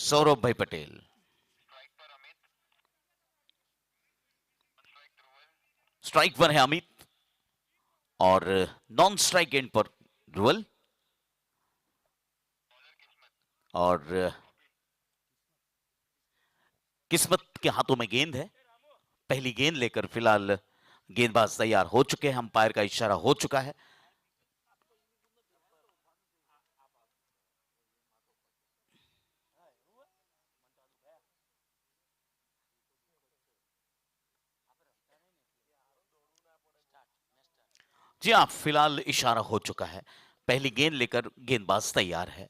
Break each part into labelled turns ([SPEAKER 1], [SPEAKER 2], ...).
[SPEAKER 1] सौरभ भाई पटेल। स्ट्राइक पर है अमित और नॉन स्ट्राइक एंड पर ध्रुवल। और किस्मत के हाथों में गेंद है। पहली गेंद लेकर फिलहाल गेंदबाज तैयार हो चुके हैं, अंपायर का इशारा हो चुका है। जी हाँ, फिलहाल इशारा हो चुका है। पहली गेंद लेकर गेंदबाज तैयार है।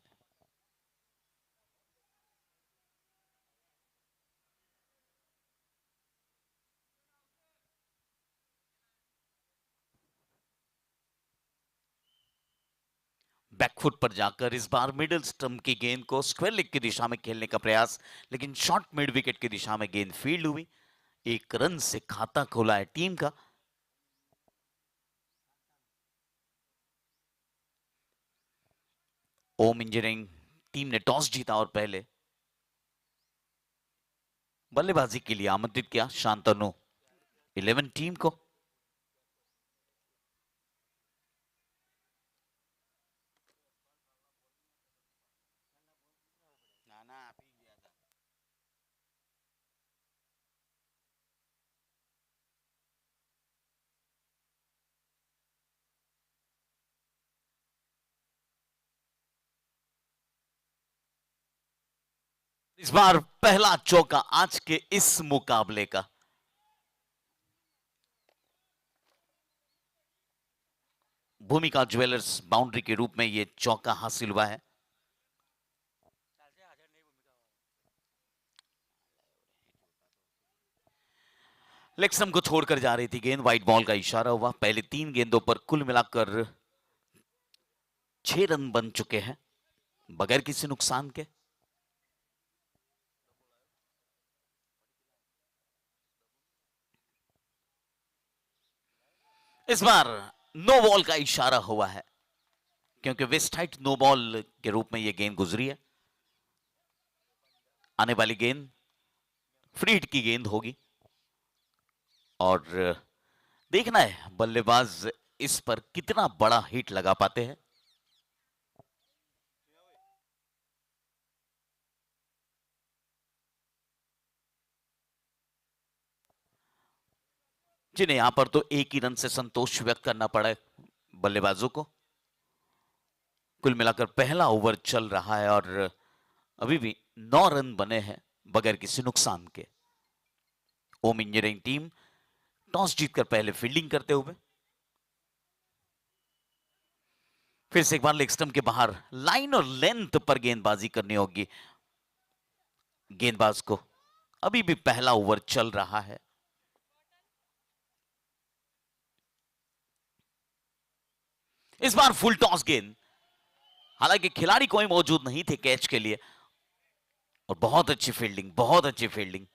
[SPEAKER 1] बैकफुट पर जाकर इस बार मिडिल स्टंप की गेंद को स्क्वायर लेग की दिशा में खेलने का प्रयास, लेकिन शॉर्ट मिड विकेट की दिशा में गेंद फील्ड हुई। एक रन से खाता खोला है टीम का। ओम इंजीनियरिंग टीम ने टॉस जीता और पहले बल्लेबाजी के लिए आमंत्रित किया शांतनु 11 टीम को। इस बार पहला चौका आज के इस मुकाबले का। भूमिका ज्वेलर्स बाउंड्री के रूप में यह चौका हासिल हुआ है। लेग स्टंप को छोड़कर जा रही थी गेंद, व्हाइट बॉल का इशारा हुआ। पहले 3 गेंदों पर कुल मिलाकर 6 रन बन चुके हैं बगैर किसी नुकसान के। इस बार नो बॉल का इशारा हुआ है क्योंकि वेस्ट हाइट नो बॉल के रूप में यह गेंद गुजरी है। आने वाली गेंद फ्री हिट की गेंद होगी और देखना है बल्लेबाज इस पर कितना बड़ा हिट लगा पाते हैं। जिन्हें यहां पर तो एक ही रन से संतोष व्यक्त करना पड़ा है बल्लेबाजों को। कुल मिलाकर पहला ओवर चल रहा है और अभी भी 9 रन बने हैं बगैर किसी नुकसान के। ओम इंजीनियरिंग टीम टॉस जीतकर पहले फील्डिंग करते हुए। फिर से एक बार लेग स्टंप के बाहर लाइन और लेंथ पर गेंदबाजी करनी होगी गेंदबाज को। अभी भी पहला ओवर चल रहा है। इस बार फुल टॉस गेंद, हालांकि खिलाड़ी कोई मौजूद नहीं थे कैच के लिए। और बहुत अच्छी फील्डिंग, बहुत अच्छी फील्डिंग।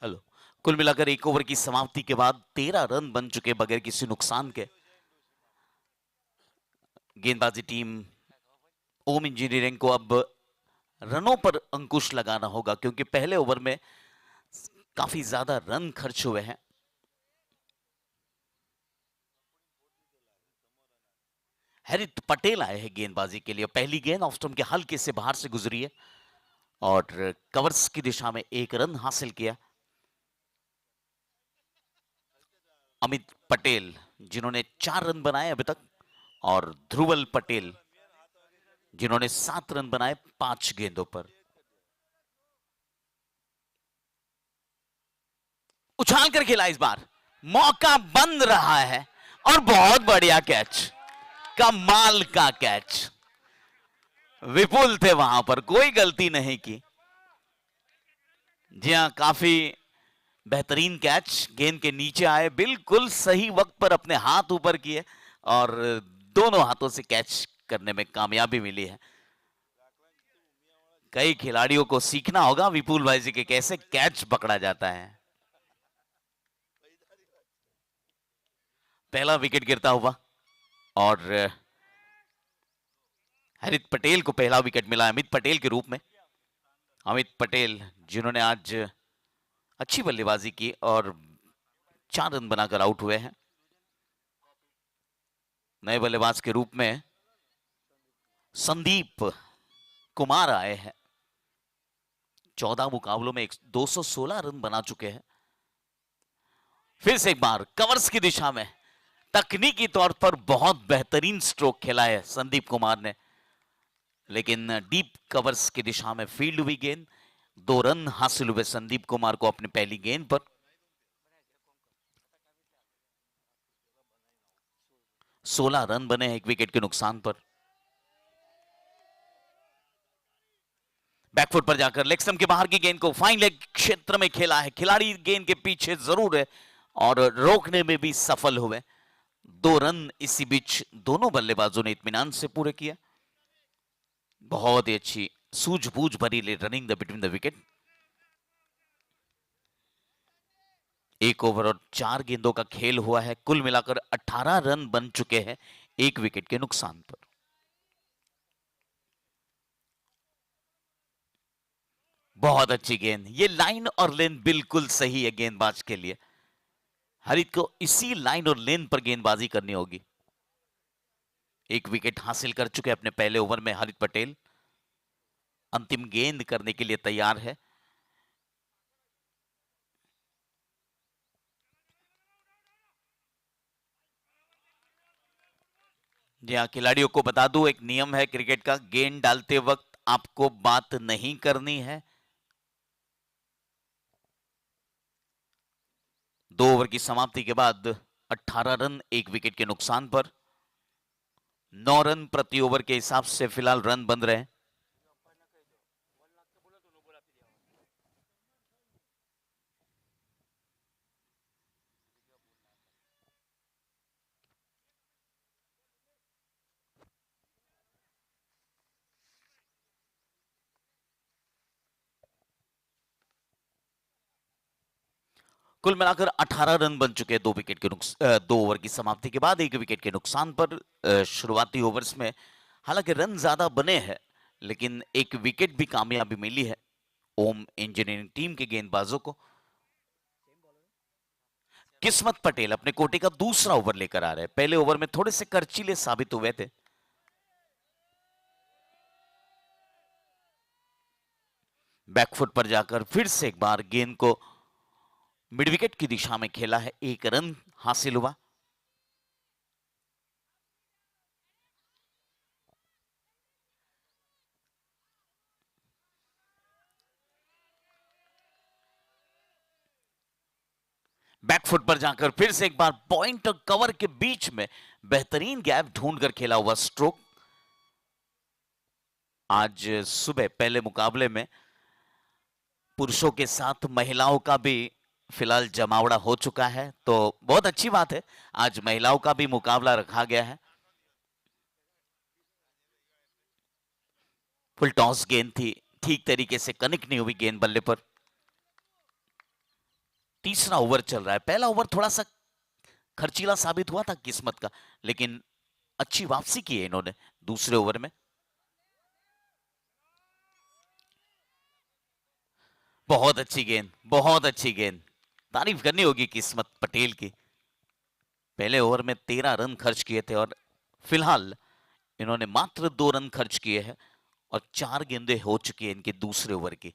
[SPEAKER 1] हेलो। कुल मिलाकर एक ओवर की समाप्ति के बाद 13 रन बन चुके बगैर किसी नुकसान के। गेंदबाजी टीम ओम इंजीनियरिंग को अब रनों पर अंकुश लगाना होगा क्योंकि पहले ओवर में काफी ज्यादा रन खर्च हुए हैं। हैरित पटेल आए हैं गेंदबाजी के लिए। पहली गेंद ऑफ स्टंप के हल्के से बाहर से गुजरी है और कवर्स की दिशा में एक रन हासिल किया। अमित पटेल जिन्होंने 4 रन बनाए अभी तक, और ध्रुवल पटेल जिन्होंने 7 रन बनाए 5 गेंदों पर। उछाल कर खेला इस बार, मौका बन रहा है और बहुत बढ़िया कैच, कमाल का कैच। विपुल थे वहां पर, कोई गलती नहीं की। जी हाँ, काफी बेहतरीन कैच, गेंद के नीचे आए, बिल्कुल सही वक्त पर अपने हाथ ऊपर किए और दोनों हाथों से कैच करने में कामयाबी मिली है। कई खिलाड़ियों को सीखना होगा विपुल भाई जी के कैसे कैच पकड़ा जाता है। पहला विकेट गिरता हुआ और हरित पटेल को पहला विकेट मिला अमित पटेल के रूप में। अमित पटेल जिन्होंने आज अच्छी बल्लेबाजी की और 4 रन बनाकर आउट हुए हैं। नए बल्लेबाज के रूप में संदीप कुमार आए हैं। 14 मुकाबलों में 216 रन बना चुके हैं। फिर से एक बार कवर्स की दिशा में तकनीकी तौर पर बहुत बेहतरीन स्ट्रोक खेला है संदीप कुमार ने, लेकिन डीप कवर्स की दिशा में फील्ड हुई गेंद। 2 रन हासिल हुए संदीप कुमार को अपनी पहली गेंद पर। 16 रन बने हैं 1 विकेट के नुकसान पर। बैकफुट पर जाकर लेग स्टंप के बाहर की गेंद को फाइन लेग क्षेत्र में खेला है। खिलाड़ी गेंद के पीछे जरूर है और रोकने में भी सफल हुए। 2 रन इसी बीच दोनों बल्लेबाजों ने इत्मीनान से पूरे किया। बहुत ही अच्छी सूझबूझ भरी running between the wicket. 1 over और 4 गेंदों का खेल हुआ है। कुल मिलाकर 18 रन बन चुके हैं 1 विकेट के नुकसान पर। बहुत अच्छी गेंद, ये लाइन और लेन बिल्कुल सही है गेंदबाज के लिए। हरित को इसी लाइन और लेन पर गेंदबाजी करनी होगी। 1 विकेट हासिल कर चुके अपने पहले ओवर में हरित पटेल। अंतिम गेंद करने के लिए तैयार है। जी हाँ, खिलाड़ियों को बता दूं एक नियम है क्रिकेट का, गेंद डालते वक्त आपको बात नहीं करनी है। 2 ओवर की समाप्ति के बाद 18 रन 1 विकेट के नुकसान पर। 9 रन प्रति ओवर के हिसाब से फिलहाल रन बन रहे हैं। कुल मिलाकर 18 रन बन चुके हैं 2 विकेट के 2 ओवर की समाप्ति के बाद 1 विकेट के नुकसान पर। शुरुआती ओवर्स में हालांकि रन ज्यादा बने हैं, लेकिन 1 विकेट भी कामयाबी मिली है ओम इंजीनियरिंग टीम के गेंदबाजों को। किस्मत पटेल अपने कोटे का दूसरा ओवर लेकर आ रहे हैं। पहले ओवर में थोड़े से खर्चीले साबित हुए थे। बैकफुट पर जाकर फिर से एक बार गेंद को मिड विकेट की दिशा में खेला है। 1 रन हासिल हुआ। बैकफुट पर जाकर फिर से एक बार पॉइंट और कवर के बीच में बेहतरीन गैप ढूंढकर खेला हुआ स्ट्रोक। आज सुबह पहले मुकाबले में पुरुषों के साथ महिलाओं का भी फिलहाल जमावड़ा हो चुका है, तो बहुत अच्छी बात है। आज महिलाओं का भी मुकाबला रखा गया है। फुल टॉस गेंद थी, ठीक तरीके से कनेक्ट नहीं हुई गेंद बल्ले पर। तीसरा ओवर चल रहा है। पहला ओवर थोड़ा सा खर्चीला साबित हुआ था किस्मत का, लेकिन अच्छी वापसी की है इन्होंने दूसरे ओवर में। बहुत अच्छी गेंद, बहुत अच्छी गेंद, तारीफ करनी होगी किस्मत पटेल की। पहले ओवर में 13 रन खर्च किए थे और फिलहाल इन्होंने मात्र 2 रन खर्च किए हैं और 4 गेंदें हो चुकी है इनके दूसरे ओवर की।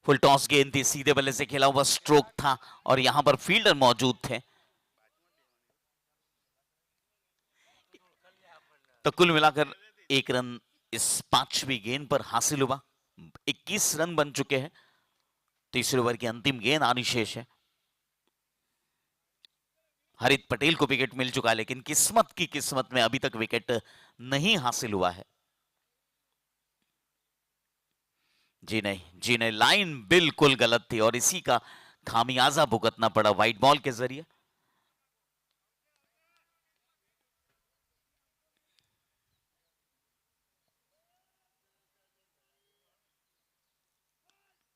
[SPEAKER 1] फुल टॉस गेंद थी, सीधे बल्ले से खेला हुआ स्ट्रोक था और यहां पर फील्डर मौजूद थे। तो कुल मिलाकर 1 रन इस पांचवी गेंद पर हासिल हुआ। 21 रन बन चुके हैं। तीसरे ओवर की अंतिम गेंद आनी शेष है। हरित पटेल को विकेट मिल चुका है, लेकिन किस्मत में अभी तक विकेट नहीं हासिल हुआ है। जी नहीं, जी नहीं, लाइन बिल्कुल गलत थी और इसी का खामियाजा भुगतना पड़ा वाइट बॉल के जरिए।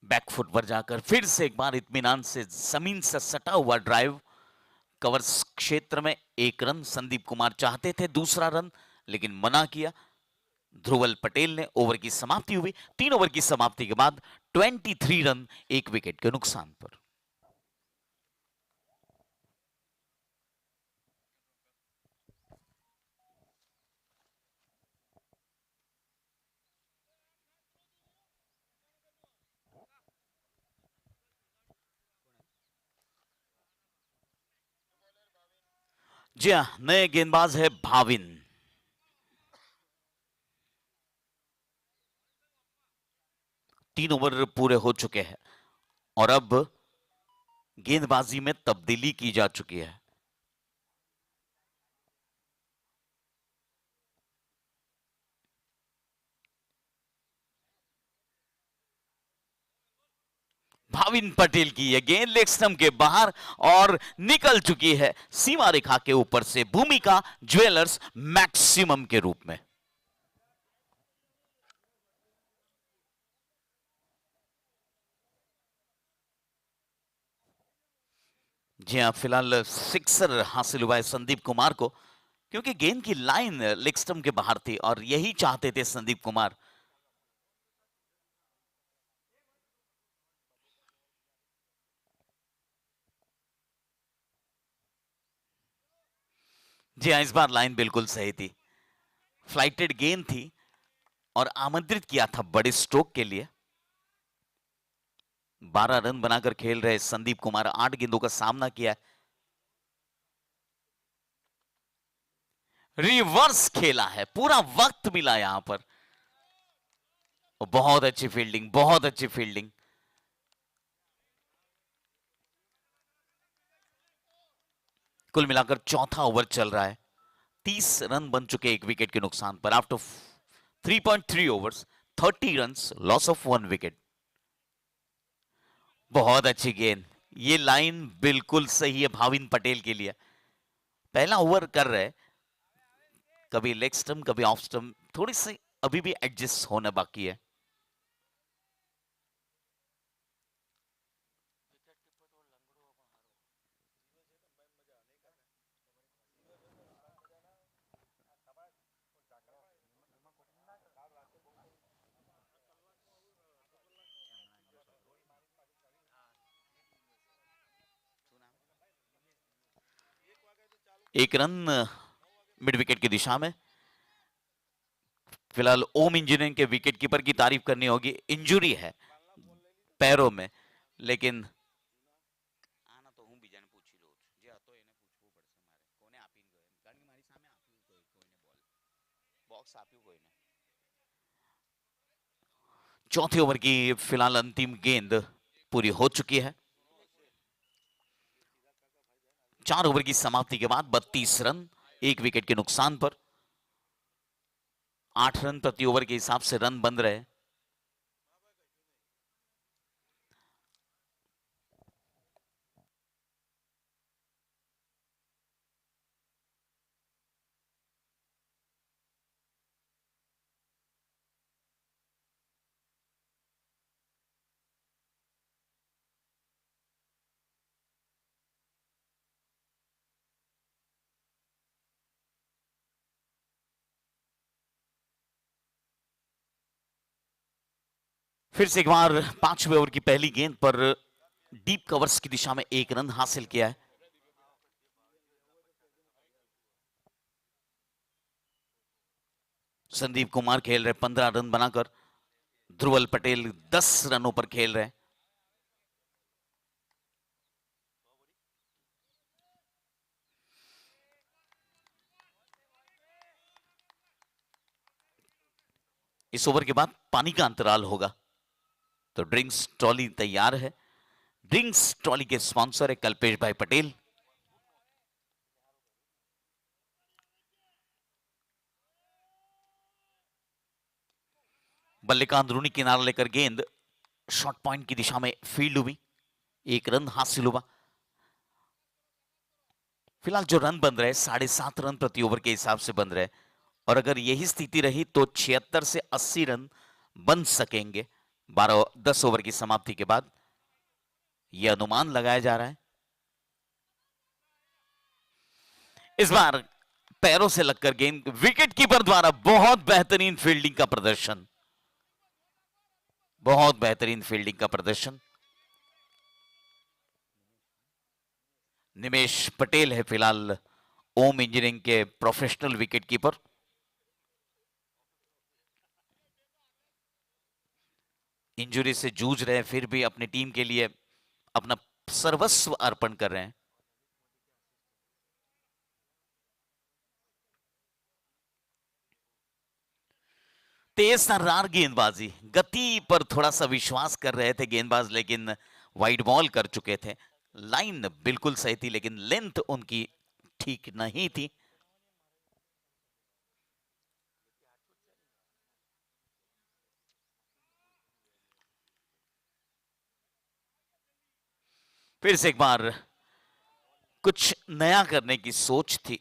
[SPEAKER 1] बैकफुट पर जाकर फिर से एक बार इत्मीनान से जमीन से सटा हुआ ड्राइव, कवर क्षेत्र में 1 रन। संदीप कुमार चाहते थे दूसरा रन, लेकिन मना किया ध्रुवल पटेल ने। ओवर की समाप्ति हुई। 3 ओवर की समाप्ति के बाद 23 रन, 1 विकेट के नुकसान पर। जी हाँ, नए गेंदबाज है भाविन। तीन ओवर पूरे हो चुके हैं और अब गेंदबाजी में तब्दीली की जा चुकी है। भाविन पटेल की यह गेंद लेग स्टंप के बाहर और निकल चुकी है सीमा रेखा के ऊपर से, भूमिका ज्वेलर्स मैक्सिमम के रूप में। जी हाँ, फिलहाल सिक्सर हासिल हुआ है संदीप कुमार को, क्योंकि गेंद की लाइन लेग स्टंप के बाहर थी और यही चाहते थे संदीप कुमार। जी हाँ, इस बार लाइन बिल्कुल सही थी। फ्लाइटेड गेंद थी और आमंत्रित किया था बड़े स्ट्रोक के लिए। 12 रन बनाकर खेल रहे संदीप कुमार, 8 गेंदों का सामना किया है। रिवर्स खेला है, पूरा वक्त मिला यहां पर। बहुत अच्छी फील्डिंग, बहुत अच्छी फील्डिंग। कुल मिलाकर चौथा ओवर चल रहा है। 30 रन बन चुके, 1 विकेट के नुकसान पर। After 3.3 overs, 30 runs, loss of 1 wicket. बहुत अच्छी गेंद। ये लाइन बिल्कुल सही है भाविन पटेल के लिए। पहला ओवर कर रहे, कभी लेग स्टंप कभी ऑफ स्टंप, थोड़ी सी अभी भी एडजस्ट होना बाकी है। एक रन मिड विकेट की दिशा में। फिलहाल ओम इंजीनियरिंग के विकेट कीपर की तारीफ करनी होगी। इंजुरी है पैरों में, लेकिन આના તો હું બીજાને પૂછી લઉં છું, જે હતો એને પૂછવું પડશે મારે, કોને આપીને ગયો એમ, કારણ કે મારી સામે આપ્યું કોઈને બોલ, બોક્સ આપ્યું કોઈને। चौथे ओवर की फिलहाल अंतिम गेंद पूरी हो चुकी है। 4 ओवर की समाप्ति के बाद 32 रन, 1 विकेट के नुकसान पर। 8 रन प्रति ओवर के हिसाब से रन बन रहे। फिर से एक बार 5वें ओवर की पहली गेंद पर डीप कवर्स की दिशा में 1 रन हासिल किया है। संदीप कुमार खेल रहे 15 रन बनाकर, ध्रुवल पटेल 10 रनों पर खेल रहे। इस ओवर के बाद पानी का अंतराल होगा, तो ड्रिंक्स ट्रॉली तैयार है। ड्रिंक्स ट्रॉली के स्पॉन्सर है कल्पेश भाई पटेल। बल्ले का अंदरूनी किनारा लेकर गेंद शॉर्ट पॉइंट की दिशा में फील्ड हुई, 1 रन हासिल हुआ। फिलहाल जो रन बन रहे 7.5 रन प्रति ओवर के हिसाब से बन रहे, और अगर यही स्थिति रही तो 76 से 80 रन बन सकेंगे 10 ओवर की समाप्ति के बाद, यह अनुमान लगाया जा रहा है। इस बार पैरों से लगकर गेंद, विकेट कीपर द्वारा बहुत बेहतरीन फील्डिंग का प्रदर्शन, बहुत बेहतरीन फील्डिंग का प्रदर्शन। निमेश पटेल है फिलहाल ओम इंजीनियरिंग के प्रोफेशनल विकेट कीपर। इंजरी से जूझ रहे हैं, फिर भी अपनी टीम के लिए अपना सर्वस्व अर्पण कर रहे हैं। तेज तर्रार गेंदबाजी, गति पर थोड़ा सा विश्वास कर रहे थे गेंदबाज, लेकिन वाइड बॉल कर चुके थे। लाइन बिल्कुल सही थी, लेकिन लेंथ उनकी ठीक नहीं थी। फिर से एक बार कुछ नया करने की सोच थी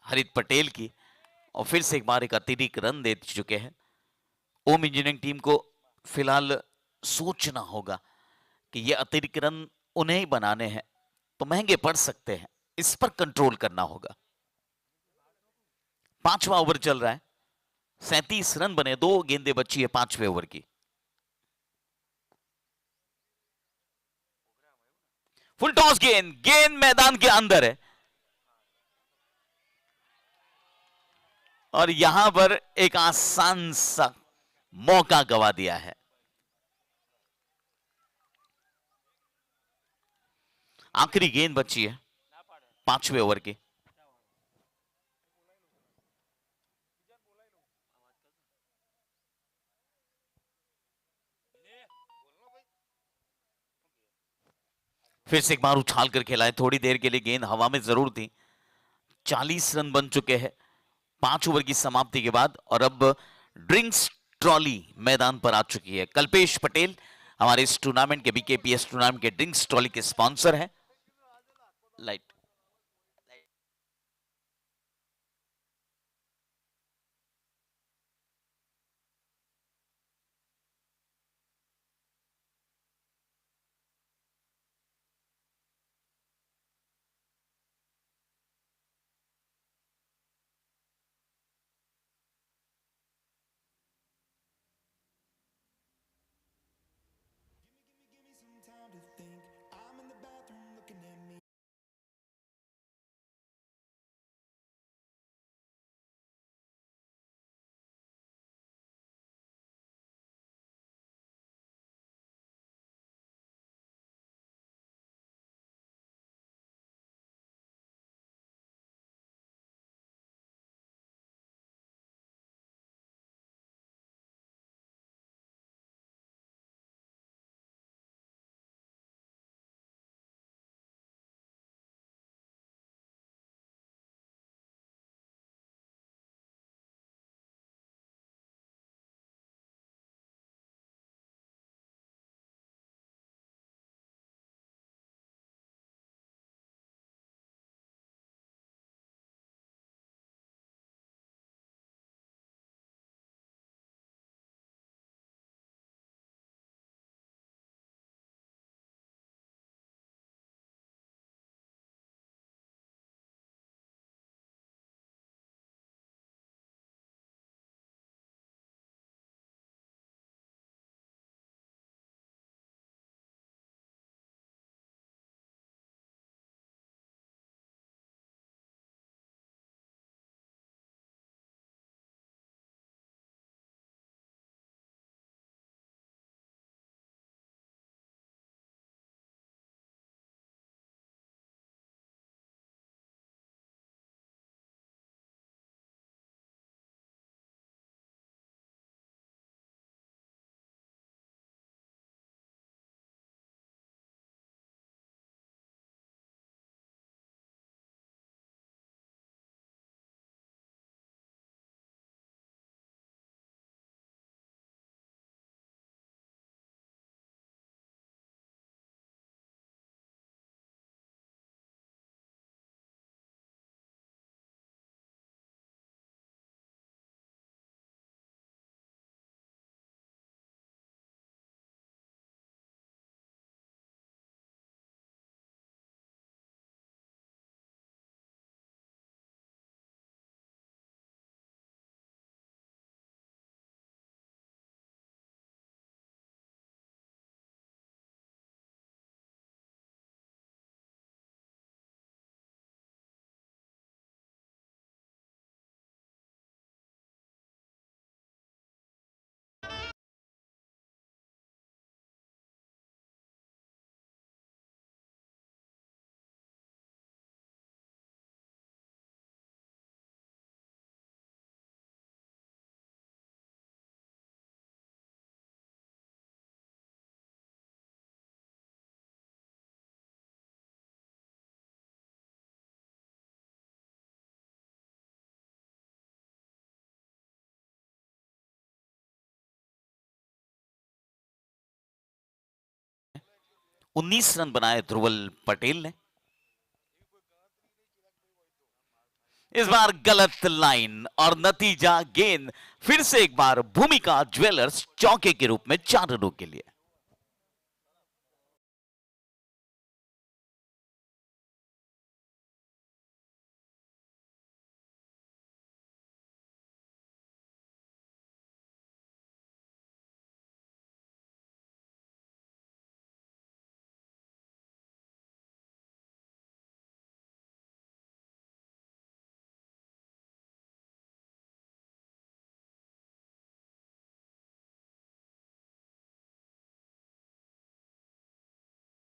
[SPEAKER 1] हरित पटेल की, और फिर से एक बार एक अतिरिक्त रन दे चुके हैं। ओम इंजीनियरिंग टीम को फिलहाल सोचना होगा कि ये अतिरिक्त रन उन्हें ही बनाने हैं, तो महंगे पड़ सकते हैं, इस पर कंट्रोल करना होगा। 5वां ओवर चल रहा है, 37 रन बने, 2 गेंदें बची है 5वें ओवर की। फुल टॉस गेंद, गेंद मैदान के अंदर है, और यहां पर एक आसान सा मौका गवा दिया है। आखिरी गेंद बची है 5वें ओवर की। फिर से एक बार उछाल कर खेला है, थोड़ी देर के लिए गेंद हवा में जरूर थी। 40 रन बन चुके हैं 5 ओवर की समाप्ति के बाद, और अब ड्रिंक्स ट्रॉली मैदान पर आ चुकी है। कल्पेश पटेल हमारे इस टूर्नामेंट के, बीकेपीएस टूर्नामेंट के ड्रिंक्स ट्रॉली के स्पॉन्सर हैं। लाइट 19 रन बनाए ध्रुवल पटेल ने। इस बार गलत लाइन और नतीजा गेंद फिर से एक बार भूमिका ज्वेलर्स चौके के रूप में 4 रनों के लिए।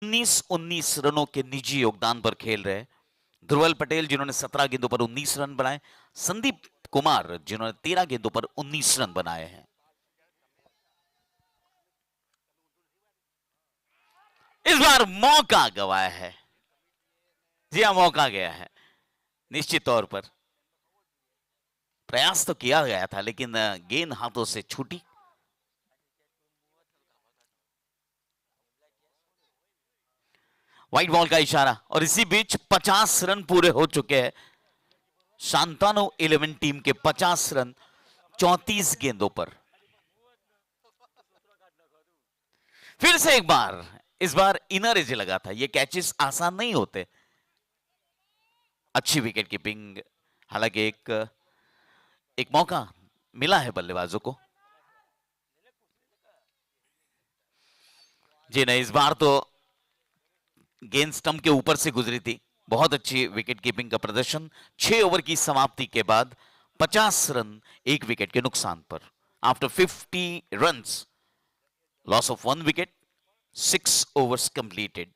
[SPEAKER 1] उन्नीस रनों के निजी योगदान पर खेल रहे ध्रुवल पटेल, जिन्होंने 17 गेंदों पर 19 रन बनाए, संदीप कुमार जिन्होंने 13 गेंदों पर 19 रन बनाए हैं। इस बार मौका गवाया है। जी हां, मौका गया है। निश्चित तौर पर प्रयास तो किया गया था, लेकिन गेंद हाथों से छूटी। व्हाइट बॉल का इशारा और इसी बीच 50 रन पूरे हो चुके हैं। शांतानो 11 टीम के 50 रन 34 गेंदों पर। फिर से एक बार, इस बार इनर एज लगा था। ये कैचेस आसान नहीं होते। अच्छी विकेट कीपिंग, हालांकि एक मौका मिला है बल्लेबाजों को। जी नहीं, इस बार तो गेंद स्टंप के ऊपर से गुजरी थी। बहुत अच्छी विकेट कीपिंग का प्रदर्शन। 6 ओवर की समाप्ति के बाद 50 रन एक विकेट के नुकसान पर। After 50 runs, loss of 1 wicket, 6 overs completed.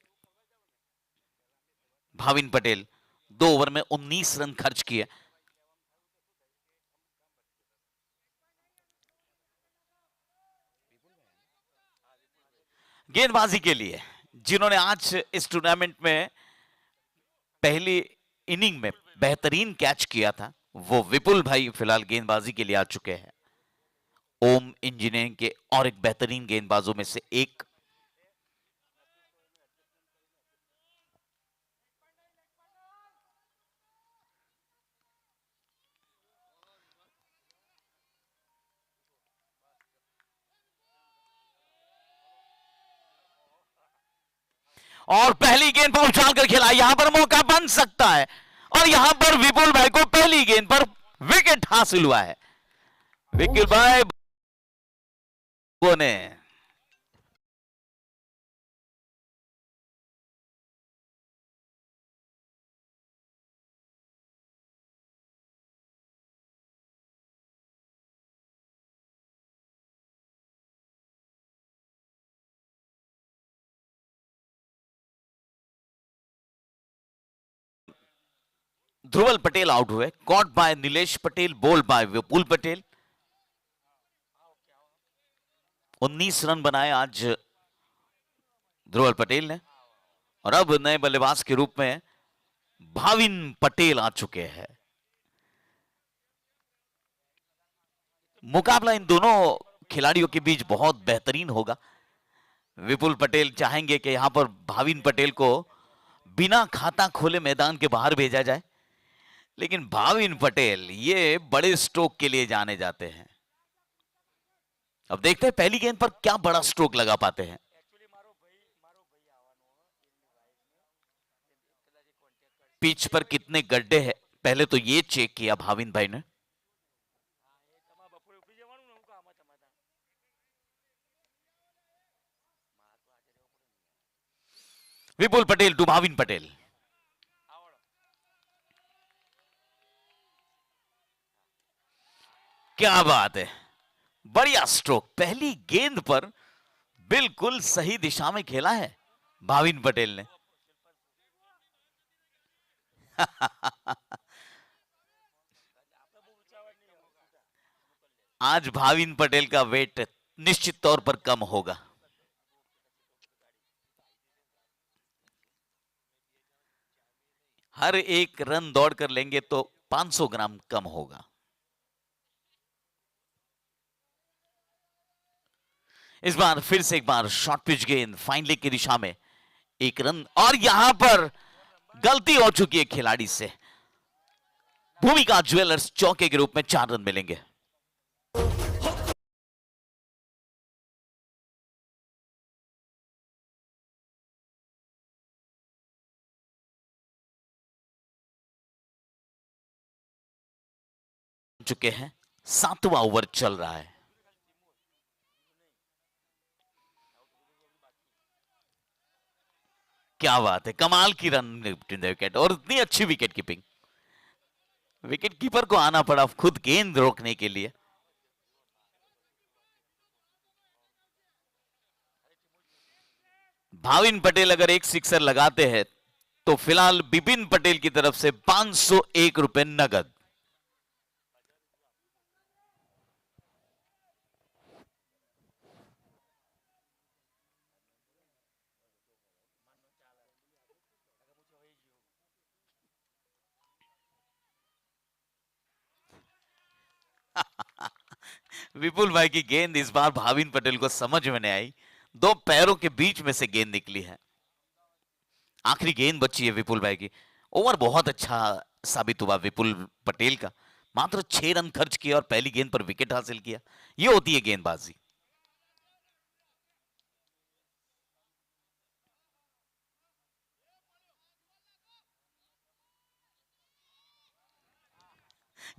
[SPEAKER 1] Bhavin Patel 2 over में 19 रन खर्च किए। गेंदबाजी के लिए जिन्होंने आज इस टूर्नामेंट में पहली इनिंग में बेहतरीन कैच किया था, वो विपुल भाई फिलहाल गेंदबाजी के लिए आ चुके हैं। ओम इंजीनियरिंग के और एक बेहतरीन गेंदबाजों में से एक। और पहली गेंद पर उछालकर खेला, यहां पर मौका बन सकता है और यहां पर विपुल भाई को पहली गेंद पर विकेट हासिल हुआ है। विपुल भाई ने ध्रुवल पटेल आउट हुए। Caught by Nilesh Patel, bowled by Vipul Patel. 19 run बनाए आज ध्रुवल पटेल ने और अब नए बल्लेबाज के रूप में भाविन पटेल आ चुके हैं। मुकाबला इन दोनों खिलाड़ियों के बीच बहुत बेहतरीन होगा। विपुल पटेल चाहेंगे कि यहां पर भाविन पटेल को बिना खाता खोले मैदान के बाहर भेजा जाए, लेकिन भाविन पटेल ये बड़े स्ट्रोक के लिए जाने जाते हैं। अब देखते हैं पहली गेंद पर क्या बड़ा स्ट्रोक लगा पाते हैं। पिच पर कितने गड्ढे हैं, पहले तो ये चेक किया भाविन भाई ने। विपुल पटेल टू भाविन पटेल। क्या बात है, बढ़िया स्ट्रोक। पहली गेंद पर बिल्कुल सही दिशा में खेला है भाविन पटेल ने। आज भाविन पटेल का वेट निश्चित तौर पर कम होगा। हर एक रन दौड़ कर लेंगे तो 500 ग्राम कम होगा। इस बार फिर से एक बार शॉर्ट पिच गेंद फाइन लेग की दिशा में एक रन, और यहां पर गलती हो चुकी है खिलाड़ी से। भूमिका ज्वेलर्स चौके के रूप में 4 रन मिलेंगे। चुके हैं, 7वां ओवर चल रहा है। क्या बात है, कमाल की रन विकेट, और इतनी अच्छी विकेट कीपिंग। विकेट कीपर को आना पड़ा खुद गेंद रोकने के लिए। भाविन पटेल अगर एक सिक्सर लगाते हैं तो फिलहाल बिपिन पटेल की तरफ से 501 रुपए नगद। विपुल भाई की गेंद इस बार भाविन पटेल को समझ में नहीं आई, दो पैरों के बीच में से गेंद निकली है। आखिरी गेंद बची है विपुल भाई की। ओवर बहुत अच्छा साबित हुआ विपुल पटेल का, मात्र 6 रन खर्च किए और पहली गेंद पर विकेट हासिल किया। ये होती है गेंदबाजी।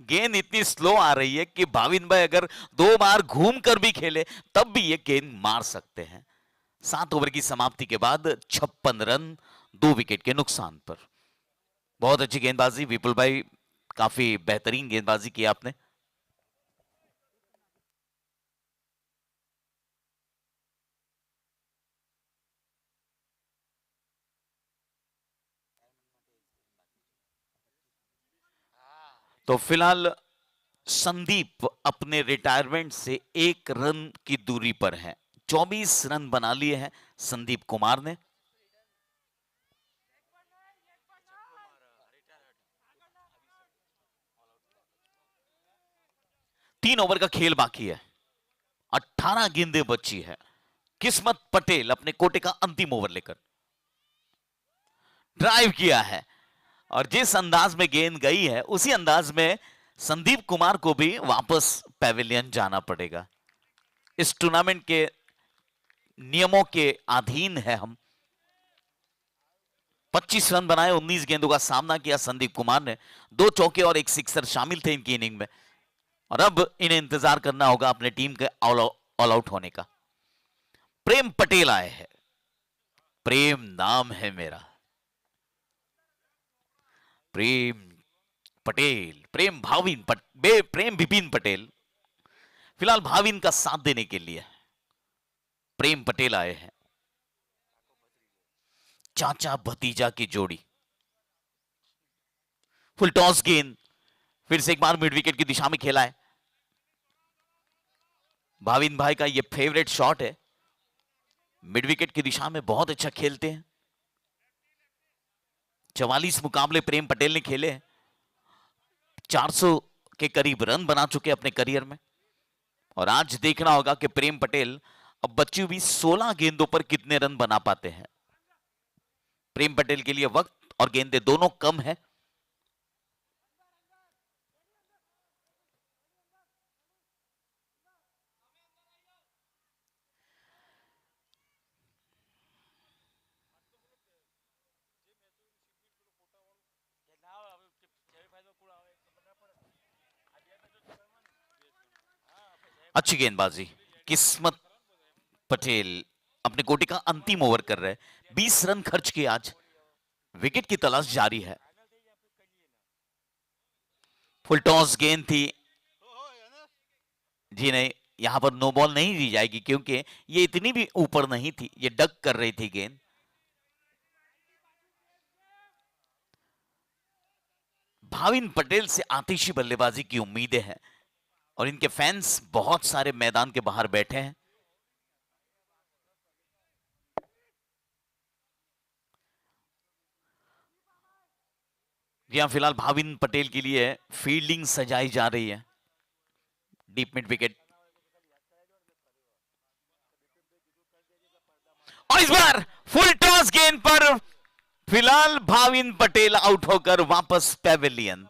[SPEAKER 1] गेंद इतनी स्लो आ रही है कि भाविन भाई अगर 2 बार घूम कर भी खेले तब भी ये गेंद मार सकते हैं। 7 ओवर की समाप्ति के बाद 56 रन 2 विकेट के नुकसान पर। बहुत अच्छी गेंदबाजी विपुल भाई, काफी बेहतरीन गेंदबाजी की आपने। तो फिलहाल संदीप अपने रिटायरमेंट से 1 रन की दूरी पर है। 24 रन बना लिए हैं संदीप कुमार ने। तीन ओवर का खेल बाकी है, 18 गेंदें बची है। किस्मत पटेल अपने कोटे का अंतिम ओवर लेकर ड्राइव किया है, और जिस अंदाज में गेंद गई है उसी अंदाज में संदीप कुमार को भी वापस पैविलियन जाना पड़ेगा। इस टूर्नामेंट के नियमों के अधीन है हम। 25 रन बनाए, 19 गेंदों का सामना किया संदीप कुमार ने। 2 चौके और 1 सिक्सर शामिल थे इनकी इनिंग में, और अब इन्हें इंतजार करना होगा अपने टीम के ऑल आउट होने का। प्रेम पटेल आए हैं। प्रेम नाम है मेरा, प्रेम पटेल, प्रेम भाविन प्रेम बिपिन पटेल। फिलहाल भाविन का साथ देने के लिए प्रेम पटेल आए हैं। चाचा भतीजा की जोड़ी। फुल टॉस गेंद फिर से एक बार मिड विकेट की दिशा में खेला है। भाविन भाई का ये फेवरेट शॉट है, मिड विकेट की दिशा में बहुत अच्छा खेलते हैं। 44 मुकाबले प्रेम पटेल ने खेले हैं, 400 के करीब रन बना चुके अपने करियर में। और आज देखना होगा कि प्रेम पटेल अब बची हुई 16 गेंदों पर कितने रन बना पाते हैं। प्रेम पटेल के लिए वक्त और गेंदें दोनों कम है। अच्छी गेंदबाजी, किस्मत पटेल अपने कोटे का अंतिम ओवर कर रहे हैं। 20 रन खर्च किए आज, विकेट की तलाश जारी है। फुल टॉस गेंद थी, जी नहीं, यहां पर नो बॉल नहीं दी जाएगी क्योंकि ये इतनी भी ऊपर नहीं थी, ये डक कर रही थी गेंद। भाविन पटेल से आतिशी बल्लेबाजी की उम्मीदें हैं, और इनके फैंस बहुत सारे मैदान के बाहर बैठे हैं। जी हां, फिलहाल भाविन पटेल के लिए फील्डिंग सजाई जा रही है। डीप मिड विकेट, और इस बार फुल टॉस लास्ट गेंद पर फिलहाल भाविन पटेल आउट होकर वापस पेविलियन।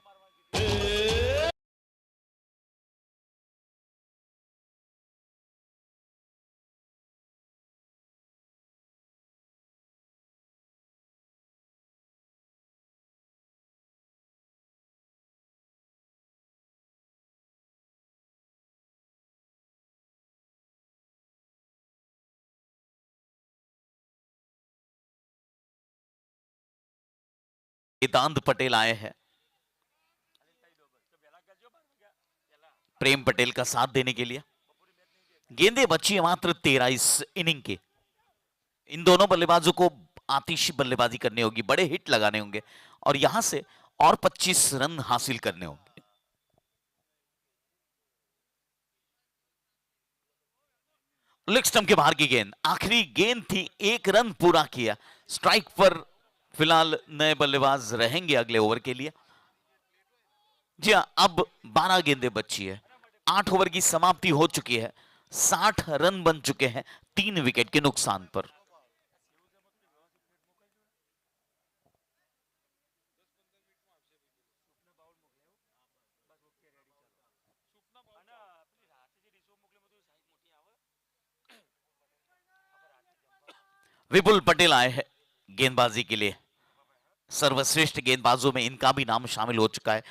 [SPEAKER 1] वेदांत पटेल आए हैं प्रेम पटेल का साथ देने के लिए। गेंदे बची है मात्र 13 इस इनिंग के। इन दोनों बल्लेबाजों को आतिशी बल्लेबाजी करनी होगी, बड़े हिट लगाने होंगे और यहां से और 25 रन हासिल करने होंगे। लेग स्टंप के बाहर की गेंद, आखिरी गेंद थी, 1 रन पूरा किया। स्ट्राइक पर फिलहाल नए बल्लेबाज रहेंगे अगले ओवर के लिए। जी हां, अब 12 गेंदें बची है, 8 ओवर की समाप्ति हो चुकी है, 60 रन बन चुके हैं 3 विकेट के नुकसान पर। विपुल पटेल आए हैं गेंदबाजी के लिए। सर्वश्रेष्ठ गेंदबाजों में इनका भी नाम शामिल हो चुका है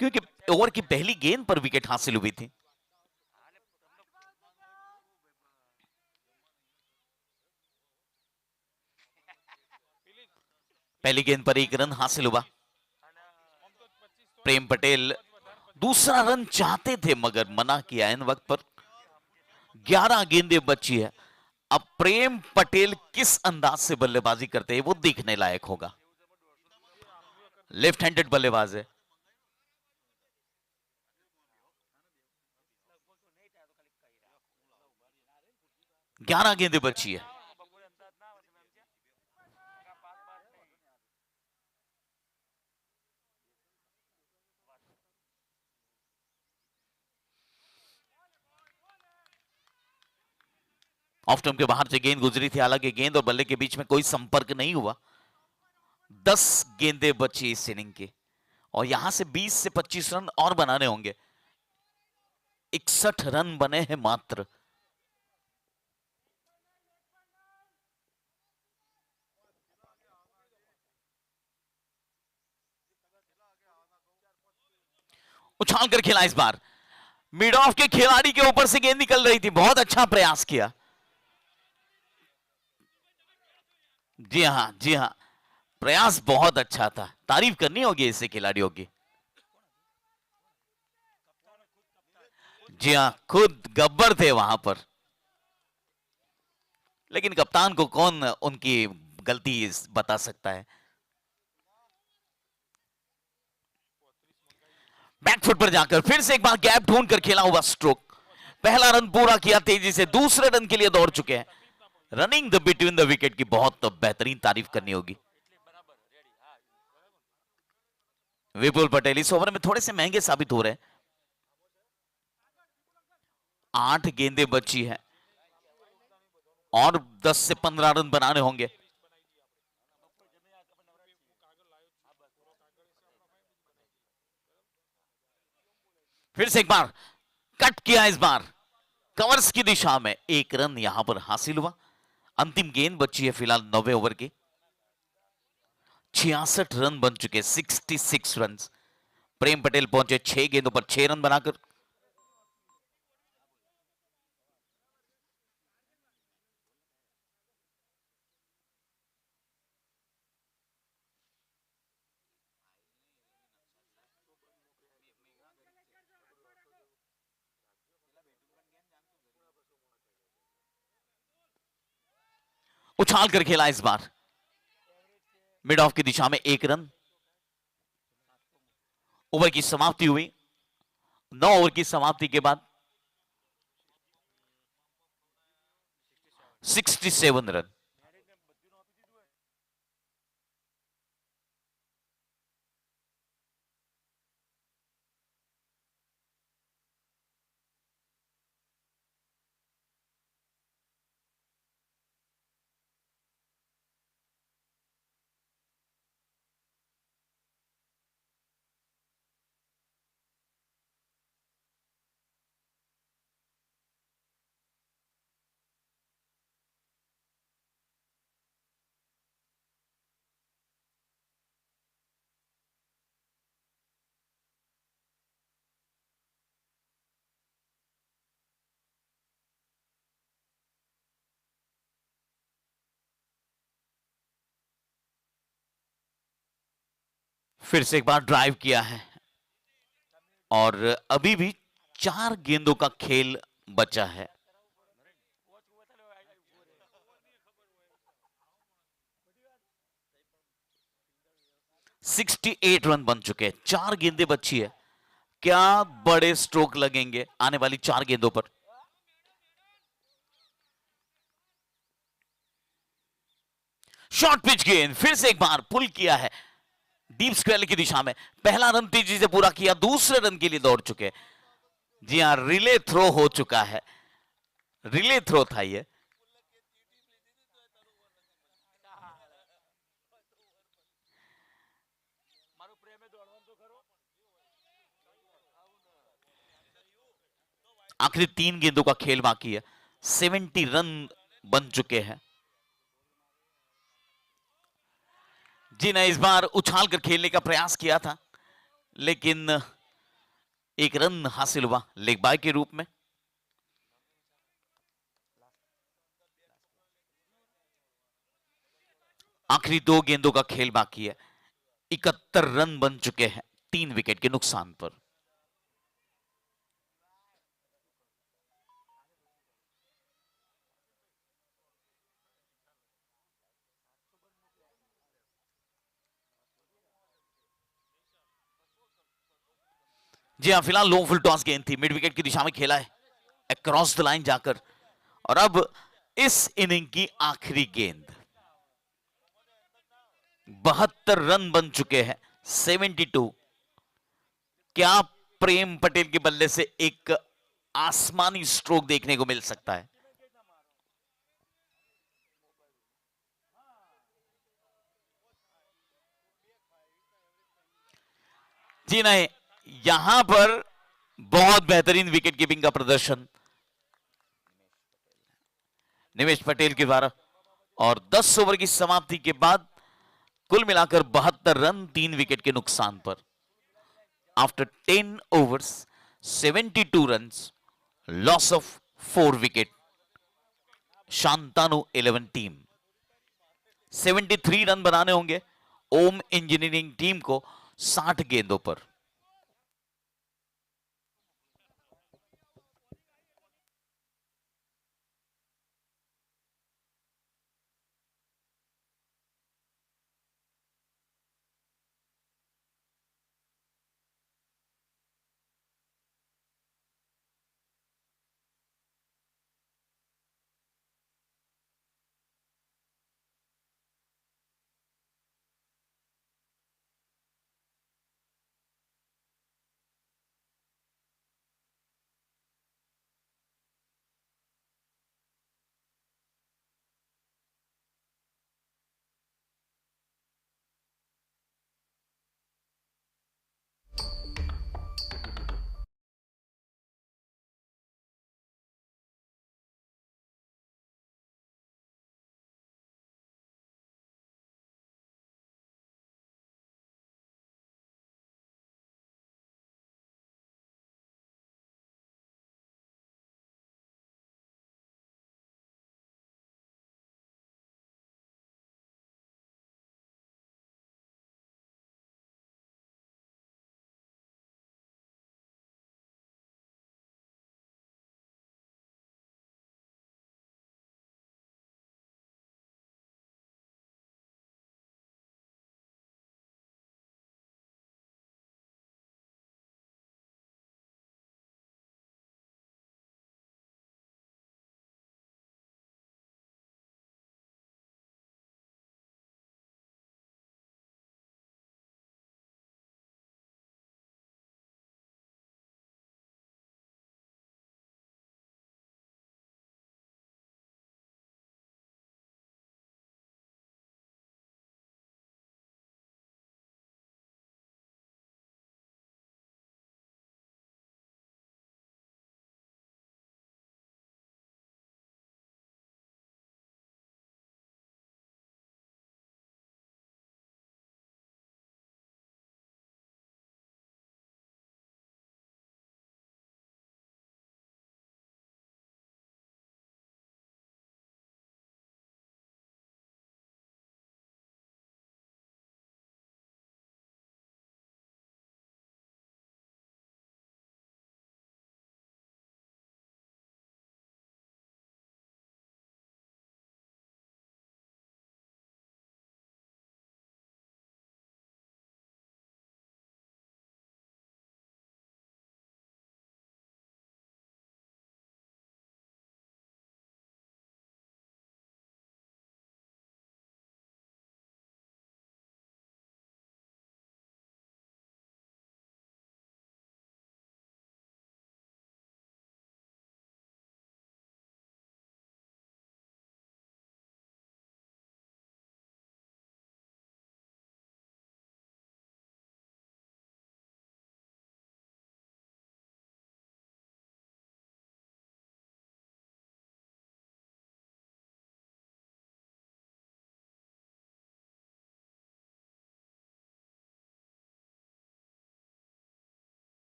[SPEAKER 1] क्योंकि ओवर की पहली गेंद पर विकेट हासिल हुई थी। पहली गेंद पर 1 रन हासिल हुआ। प्रेम पटेल दूसरा रन चाहते थे मगर मना किया इन वक्त पर। 11 गेंदें बची है। अब प्रेम पटेल किस अंदाज से बल्लेबाजी करते हैं वो देखने लायक होगा। लेफ्ट हैंडेड बल्लेबाज है। 11 गेंदें बची है। ऑफ स्टंप के बाहर से गेंद गुजरी थी, हालांकि गेंद और बल्ले के बीच में कोई संपर्क नहीं हुआ। 10 गेंदें बची इस इनिंग की और यहां से 20 से 25 रन और बनाने होंगे। 61 रन बने हैं मात्र। उछाल कर खेला इस बार, मिड ऑफ के खिलाड़ी के ऊपर से गेंद निकल रही थी, बहुत अच्छा प्रयास किया। जी हां, जी हां, प्रयास बहुत अच्छा था, तारीफ करनी होगी ऐसे खिलाड़ियों की। जी हां, खुद गब्बर थे वहां पर, लेकिन कप्तान को कौन उनकी गलती बता सकता है। बैकफुट पर जाकर फिर से एक बार गैप ढूंढ कर खेला हुआ स्ट्रोक। पहला रन पूरा किया तेजी से, दूसरे रन के लिए दौड़ चुके हैं। Running the between the wicket की बहुत बेहतरीन तारीफ करनी होगी। विपुल पटेल इस ओवर में थोड़े से महंगे साबित हो रहे हैं। 8 गेंदें बची है और 10 से 15 रन बनाने होंगे। फिर से एक बार कट किया, इस बार कवर्स की दिशा में 1 रन यहां पर हासिल हुआ। अंतिम गेंद बची है फिलहाल 9वें ओवर की। 66 रन बन चुके, 66 रन। प्रेम पटेल पहुंचे 6 गेंदों पर 6 रन बनाकर। उछाल कर खेला इस बार, मिड ऑफ की दिशा में 1 रन। ओवर की समाप्ति हुई। 9 ओवर की समाप्ति के बाद 67 रन। फिर से एक बार ड्राइव किया है और अभी भी 4 गेंदों का खेल बचा है। सिक्सटी 68 रन बन चुके हैं, 4 गेंदें बची है। क्या बड़े स्ट्रोक लगेंगे आने वाली 4 गेंदों पर। शॉर्ट पिच गेंद फिर से एक बार पुल किया है डीप स्क्वेयर की दिशा में। पहला रन तेजी से पूरा किया, दूसरे रन के लिए दौड़ चुके। जी हां, रिले थ्रो हो चुका है, रिले थ्रो था ये। आखिरी 3 गेंदों का खेल बाकी है, 70 रन बन चुके हैं। जी ने इस बार उछाल कर खेलने का प्रयास किया था, लेकिन एक रन हासिल हुआ लेग बाय के रूप में। आखिरी 2 गेंदों का खेल बाकी है, 71 रन बन चुके हैं 3 विकेट के नुकसान पर। जी हाँ, फिलहाल लो फुल टॉस गेंद थी, मिड विकेट की दिशा में खेला है अक्रॉस द लाइन जाकर। और अब इस इनिंग की आखिरी गेंद, 72 रन बन चुके हैं, 72। क्या प्रेम पटेल के बल्ले से एक आसमानी स्ट्रोक देखने को मिल सकता है। जी नहीं, यहां पर बहुत बेहतरीन विकेट कीपिंग का प्रदर्शन निमेश पटेल के द्वारा। और 10 ओवर की समाप्ति के बाद कुल मिलाकर 72 रन 3 विकेट के नुकसान पर। After 10 overs 72 runs, loss of 4 wicket, Shantanu 11 team. 73 run बनाने होंगे ओम इंजीनियरिंग टीम को 60 गेंदों पर।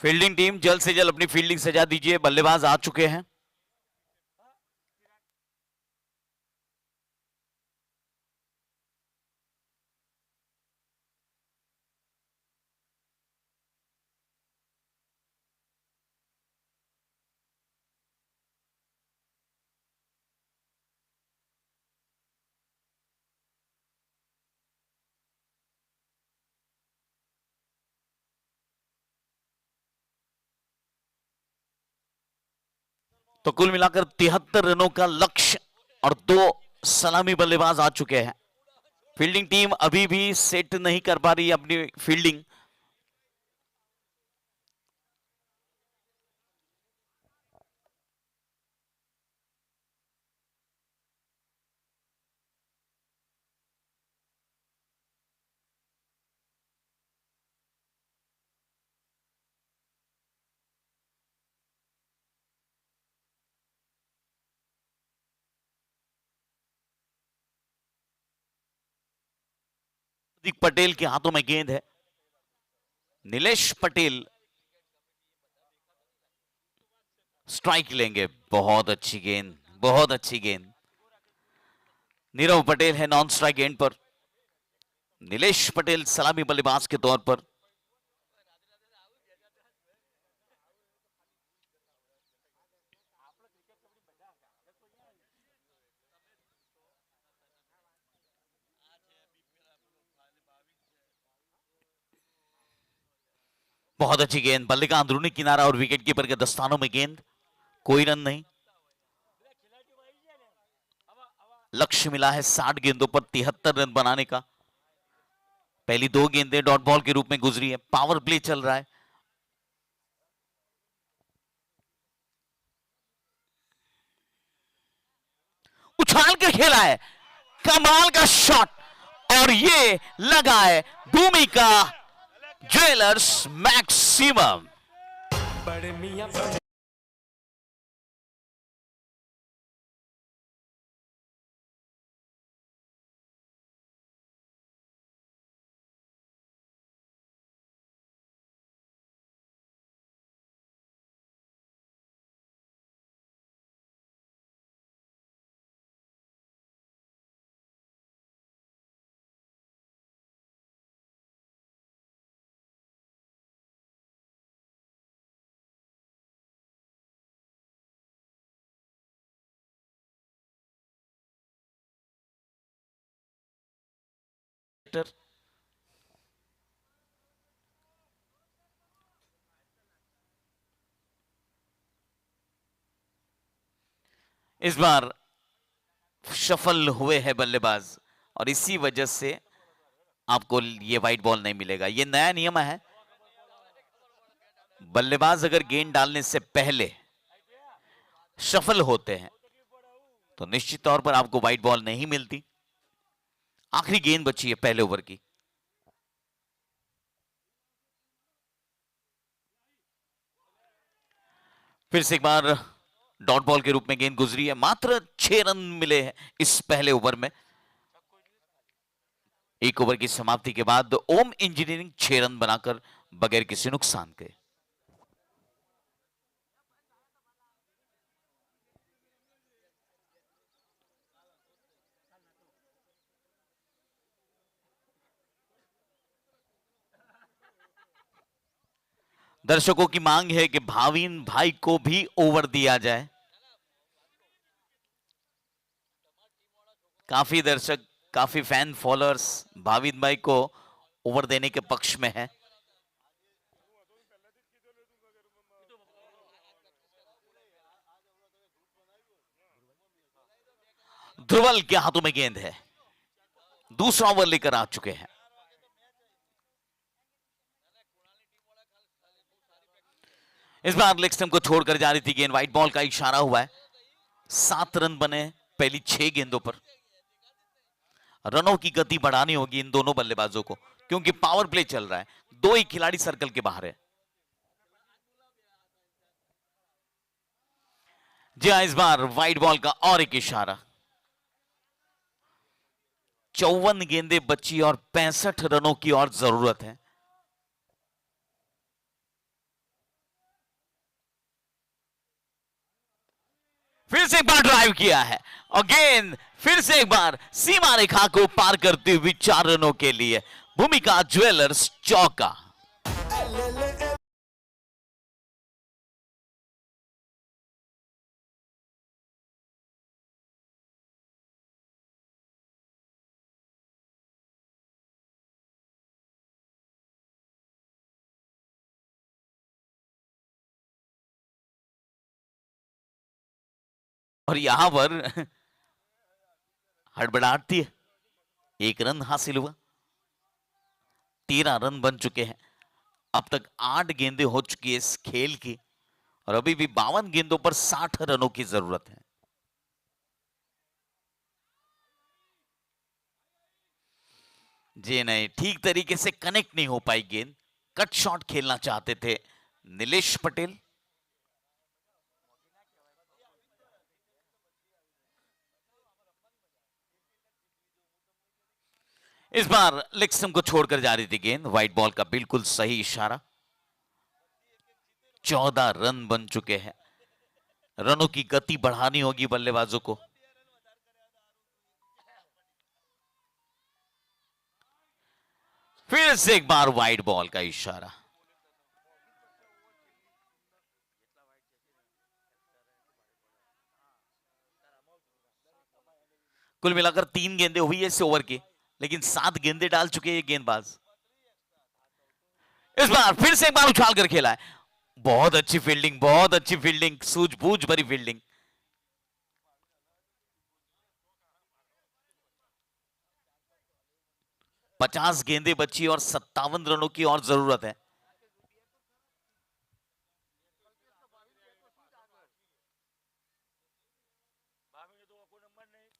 [SPEAKER 1] फील्डिंग टीम जल्द से जल्द अपनी फील्डिंग सजा दीजिए, बल्लेबाज आ चुके हैं। तो कुल मिलाकर 73 रनों का लक्ष्य और 2 सलामी बल्लेबाज आ चुके हैं। फील्डिंग टीम अभी भी सेट नहीं कर पा रही अपनी फील्डिंग। हार्दिक पटेल के हाथों में गेंद है। नीलेश पटेल स्ट्राइक लेंगे। बहुत अच्छी गेंद, बहुत अच्छी गेंद। नीरव पटेल है नॉन स्ट्राइक एंड पर। नीलेश पटेल सलामी बल्लेबाज के तौर पर। बहुत अच्छी गेंद, बल्ले का अंदरूनी किनारा और विकेट कीपर के दस्तानों में गेंद। कोई रन नहीं। लक्ष्य मिला है 60 गेंदों पर 73 रन बनाने का। पहली 2 गेंदें डॉट बॉल के रूप में गुजरी है। पावर प्ले चल रहा है। उछाल के खेला है, कमाल का शॉट और ये लगा है भूमिका ज्वेलर्स मैक्सिमम। इस बार सफल हुए हैं बल्लेबाज और इसी वजह से आपको ये वाइट बॉल नहीं मिलेगा। ये नया नियम है, बल्लेबाज अगर गेंद डालने से पहले सफल होते हैं तो निश्चित तौर पर आपको वाइट बॉल नहीं मिलती। आखिरी गेंद बची है पहले ओवर की। फिर से एक बार डॉट बॉल के रूप में गेंद गुजरी है। मात्र 6 रन मिले हैं इस पहले ओवर में। एक ओवर की समाप्ति के बाद ओम इंजीनियरिंग 6 रन बनाकर बगैर किसी नुकसान के। दर्शकों की मांग है कि भावीन भाई को भी ओवर दिया जाए। काफी दर्शक, काफी फैन फॉलोअर्स भावीन भाई को ओवर देने के पक्ष में है। ध्रुवल के हाथों में गेंद है। दूसरा ओवर लेकर आ चुके हैं। इस बार लेग स्टंप को छोड़कर जा रही थी गेंद। व्हाइट बॉल का इशारा हुआ है। 7 रन बने पहली 6 गेंदों पर। रनों की गति बढ़ानी होगी इन दोनों बल्लेबाजों को, क्योंकि पावर प्ले चल रहा है। 2 ही खिलाड़ी सर्कल के बाहर है। जी हां, इस बार व्हाइट बॉल का और एक इशारा। 54 गेंदें बची और 65 रनों की और जरूरत है। फिर से एक बार ड्राइव किया है और गेंद फिर से एक बार सीमा रेखा को पार करती हुई 4 रनों के लिए भूमिका ज्वेलर्स चौका। और यहां पर हड़बड़ाहट थी, 1 रन हासिल हुआ, 13 रन बन चुके हैं। अब तक 8 गेंदें हो चुकी है इस खेल की और अभी भी 52 गेंदों पर 60 रनों की जरूरत है। जी नहीं, ठीक तरीके से कनेक्ट नहीं हो पाई गेंद। कट शॉट खेलना चाहते थे नीलेश पटेल। इस बार लेग स्टंप को छोड़कर जा रही थी गेंद, व्हाइट बॉल का बिल्कुल सही इशारा। 14 रन बन चुके हैं, रनों की गति बढ़ानी होगी बल्लेबाजों को। फिर से एक बार व्हाइट बॉल का इशारा। कुल मिलाकर 3 गेंदें हुई है इस ओवर की, लेकिन 7 गेंदें डाल चुके हैं गेंदबाज। इस बार फिर से एक बार उछाल कर खेला है, बहुत अच्छी फील्डिंग, बहुत अच्छी फील्डिंग, सूझबूझ भरी फील्डिंग। पचास गेंदें बची और 57 रनों की और जरूरत है।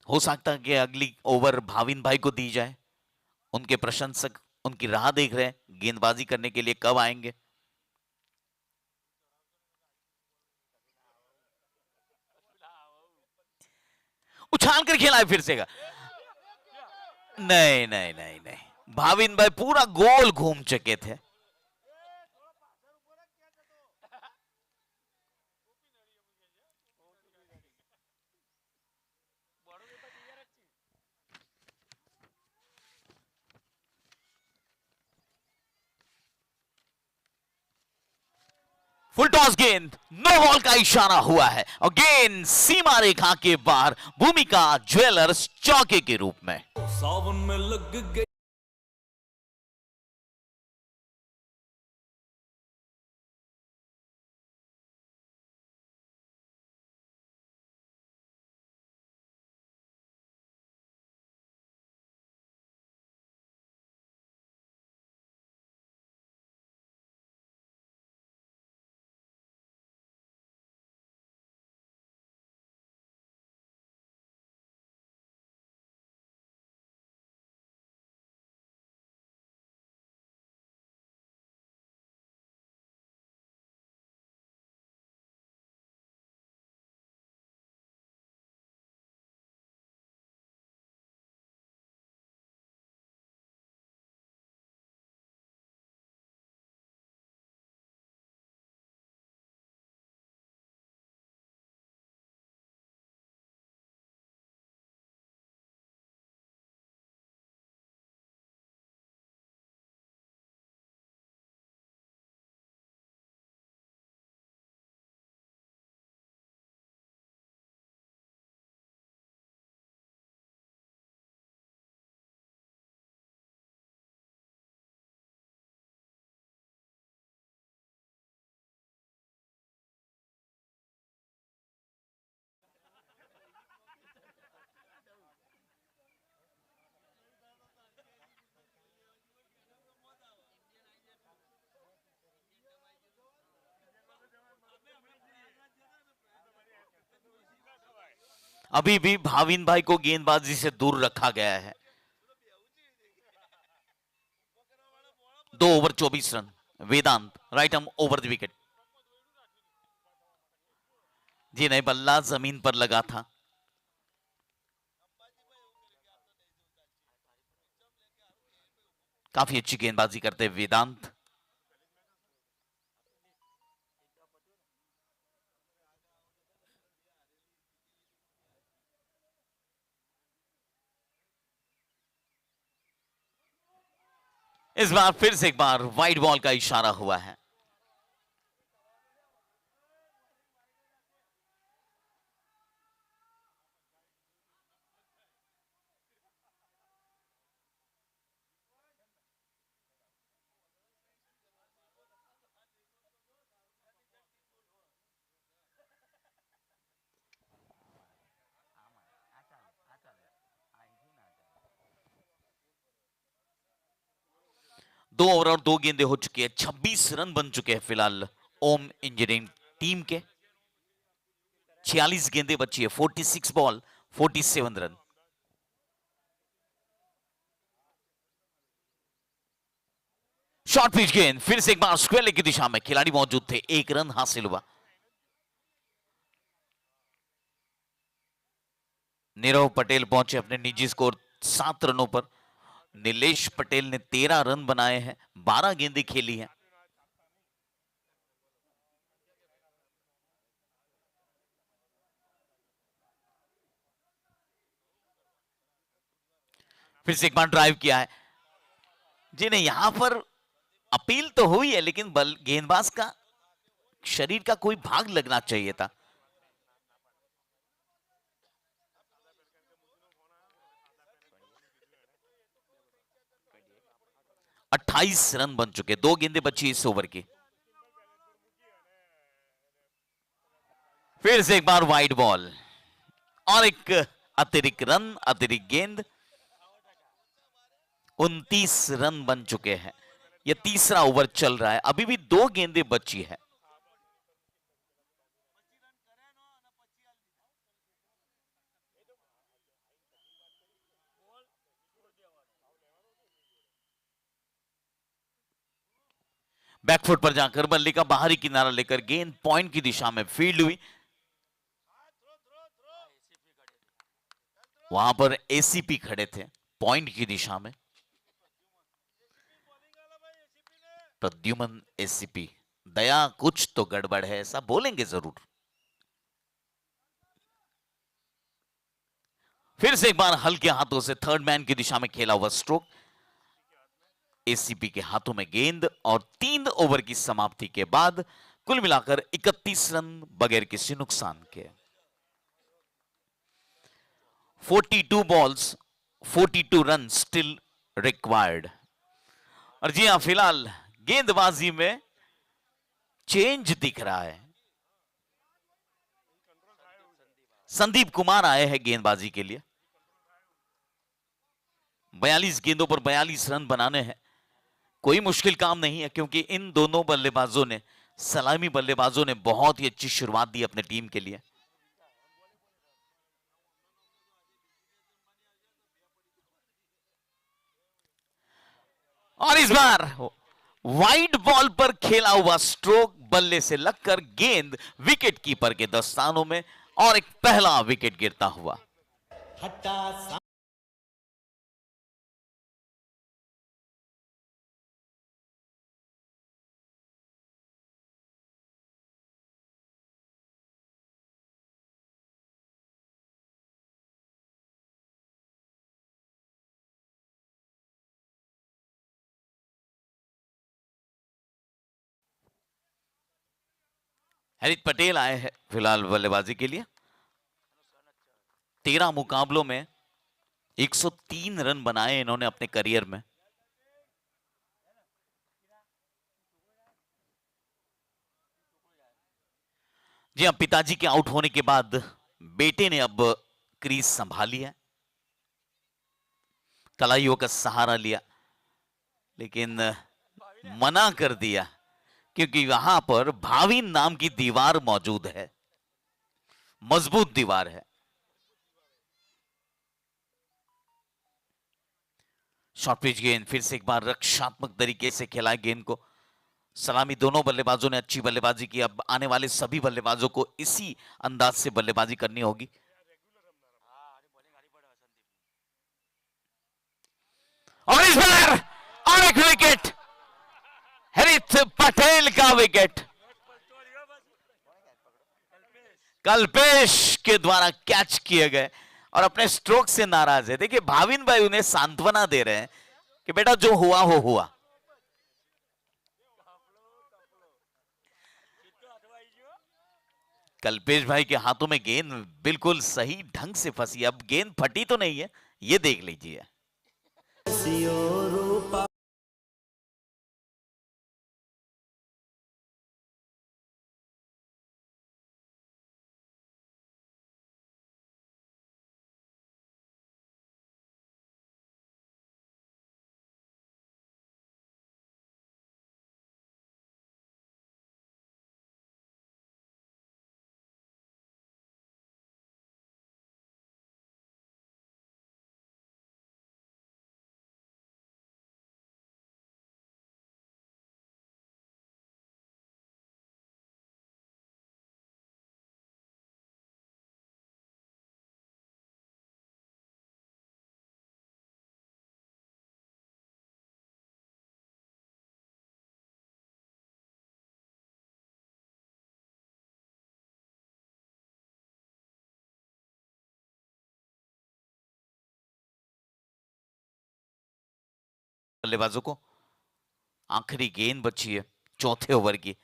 [SPEAKER 1] हो सकता है कि अगली ओवर भाविन भाई को दी जाए। उनके प्रशंसक उनकी राह देख रहे हैं, गेंदबाजी करने के लिए कब आएंगे। उछाल कर खेला है फिर से का। नहीं नहीं नहीं नहीं, भाविन भाई पूरा गोल घूम चुके थे। फुल टॉस गेंद, नो बॉल का इशारा हुआ है और गेंद सीमा रेखा के बाहर, भूमिका ज्वेलर्स चौके के रूप में। सावन में लग गई। अभी भी भाविन भाई को गेंदबाजी से दूर रखा गया है। 2 over 24 run, Vedant right arm over the wicket. जी नहीं, बल्ला जमीन पर लगा था। काफी अच्छी गेंदबाजी करते वेदांत। इस बार फिर से एक बार वाइड बॉल का इशारा हुआ है। दो ओवर और दो गेंदे हो चुकी है, 26 रन बन चुके हैं फिलहाल ओम इंजीनियरिंग टीम के। 46 गेंदे बची है, 46 बॉल 47 रन। शॉर्ट पिच गेंद फिर से एक बार स्क्वेयर लेग की दिशा में, खिलाड़ी मौजूद थे, एक रन हासिल हुआ। नीरव पटेल पहुंचे अपने निजी स्कोर 7 रनों पर। नीलेश पटेल ने 13 रन बनाए हैं, 12 गेंदें खेली हैं। फिर से एक बार ड्राइव किया है जी ने। यहां पर अपील तो हुई है, लेकिन बल गेंदबाज का शरीर का कोई भाग लगना चाहिए था। अट्ठाईस रन बन चुके, दो गेंदें बची इस ओवर की। फिर से एक बार वाइड बॉल और एक अतिरिक्त रन, अतिरिक्त गेंद। 29 रन बन चुके हैं। यह तीसरा ओवर चल रहा है, अभी भी दो गेंदें बची है। बैकफुट पर जाकर बल्ले का बाहरी किनारा लेकर गेंद पॉइंट की दिशा में फील्ड हुई। वहां पर एसीपी खड़े थे पॉइंट की दिशा में। प्रद्युमन एसीपी, दया कुछ तो गड़बड़ है, ऐसा बोलेंगे जरूर। फिर से एक बार हल्के हाथों से थर्ड मैन की दिशा में खेला हुआ स्ट्रोक। एसीपी के हाथों में गेंद और 3 ओवर की समाप्ति के बाद कुल मिलाकर 31 रन बगैर किसी नुकसान के। 42 बॉल्स 42 रन स्टिल रिक्वायर्ड। और जी हां, फिलहाल गेंदबाजी में चेंज दिख रहा है। संदीप कुमार आए हैं गेंदबाजी के लिए। 42 गेंदों पर 42 रन बनाने हैं, कोई मुश्किल काम नहीं है, क्योंकि इन दोनों बल्लेबाजों ने, सलामी बल्लेबाजों ने बहुत ही अच्छी शुरुआत दी अपने टीम के लिए। और इस बार वाइड बॉल पर खेला हुआ स्ट्रोक, बल्ले से लगकर गेंद विकेट कीपर के दस्तानों में और एक पहला विकेट गिरता हुआ। हरित पटेल आए हैं फिलहाल बल्लेबाजी के लिए। 13 मुकाबलों में 103 रन बनाए इन्होंने अपने करियर में। जी अब पिताजी के आउट होने के बाद बेटे ने अब क्रीज संभाली है, कलाइयों का सहारा लिया, लेकिन मना कर दिया, क्योंकि वहां पर भाविन नाम की दीवार मौजूद है, मजबूत दीवार है। शॉर्ट पिच गेंद फिर से एक बार रक्षात्मक तरीके से खेला गेंद को। सलामी दोनों बल्लेबाजों ने अच्छी बल्लेबाजी की। अब आने वाले सभी बल्लेबाजों को इसी अंदाज से बल्लेबाजी करनी होगी। और इस बार और एक विकेट, हरित पटेल का विकेट कल्पेश के द्वारा कैच किए गए और अपने स्ट्रोक से नाराज है। देखिए भाविन भाई उन्हें सांत्वना दे रहे हैं कि बेटा जो हुआ हो हुआ, कल्पेश भाई के हाथों में गेंद बिल्कुल सही ढंग से फंसी। अब गेंद फटी तो नहीं है, ये देख लीजिए। बल्लेबाजों को आखिरी गेंद बची है चौथे ओवर की।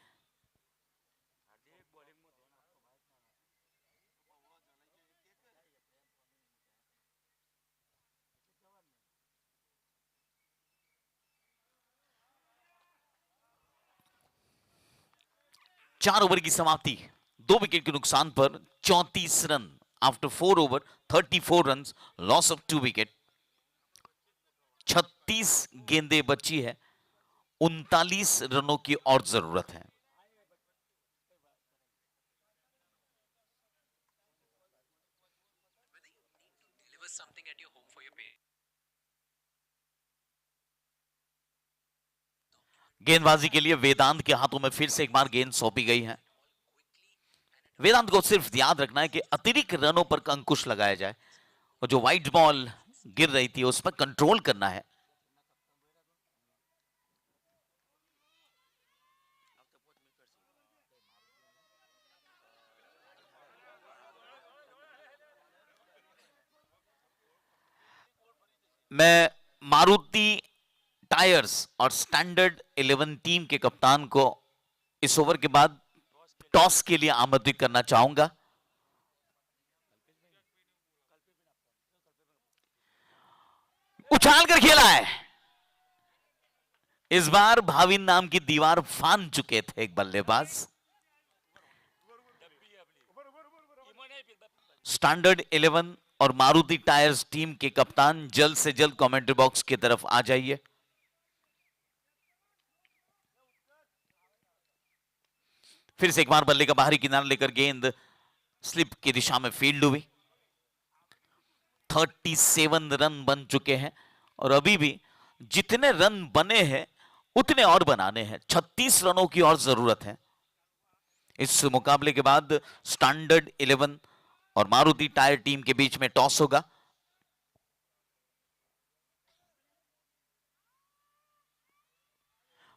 [SPEAKER 1] चार ओवर की समाप्ति, 2 विकेट के नुकसान पर 34 run after 4 over, 34 run, loss of 2 wicket. 36 गेंदें बची है, 39 रनों की और जरूरत है। गेंदबाजी के लिए वेदांत के हाथों में फिर से एक बार गेंद सौंपी गई है। वेदांत को सिर्फ याद रखना है कि अतिरिक्त रनों पर अंकुश लगाया जाए और जो व्हाइट बॉल गिर रही थी उस पर कंट्रोल करना है। मैं मारुति टायर्स और स्टैंडर्ड 11 टीम के कप्तान को इस ओवर के बाद टॉस के लिए आमंत्रित करना चाहूंगा। उछाल कर खेला है, इस बार भाविन नाम की दीवार फान चुके थे एक बल्लेबाज। स्टैंडर्ड 11 और मारुति टायर्स टीम के कप्तान जल्द से जल्द कमेंट्री बॉक्स की तरफ आ जाइए। फिर से एक बार बल्ले का बाहरी किनारा लेकर गेंद स्लिप की दिशा में फील्ड हुई। 37 रन बन चुके हैं और अभी भी जितने रन बने हैं उतने और बनाने हैं। 36 रनों की और जरूरत है। इस मुकाबले के बाद स्टैंडर्ड 11 और मारुति टायर टीम के बीच में टॉस होगा।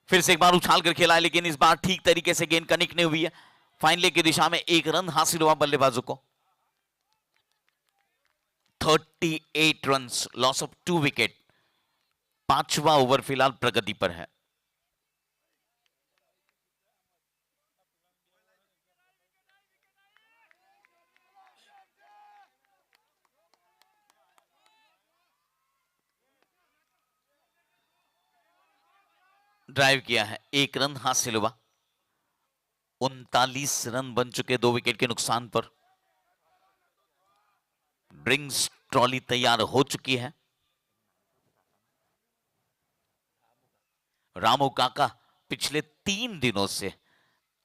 [SPEAKER 1] फिर से एक बार उछाल कर खेला है, लेकिन इस बार ठीक तरीके से गेंद कनेक्ट नहीं हुई है। फाइनल की दिशा में एक रन हासिल हुआ बल्लेबाजों को। 38 रन, लॉस ऑफ 2 विकेट। 5वां ओवर फिलहाल प्रगति पर है। ड्राइव किया है, 1 रन हासिल हुआ। 39 रन बन चुके 2 विकेट के नुकसान पर। ड्रिंक्स ट्रॉली तैयार हो चुकी है। रामू काका पिछले 3 दिनों से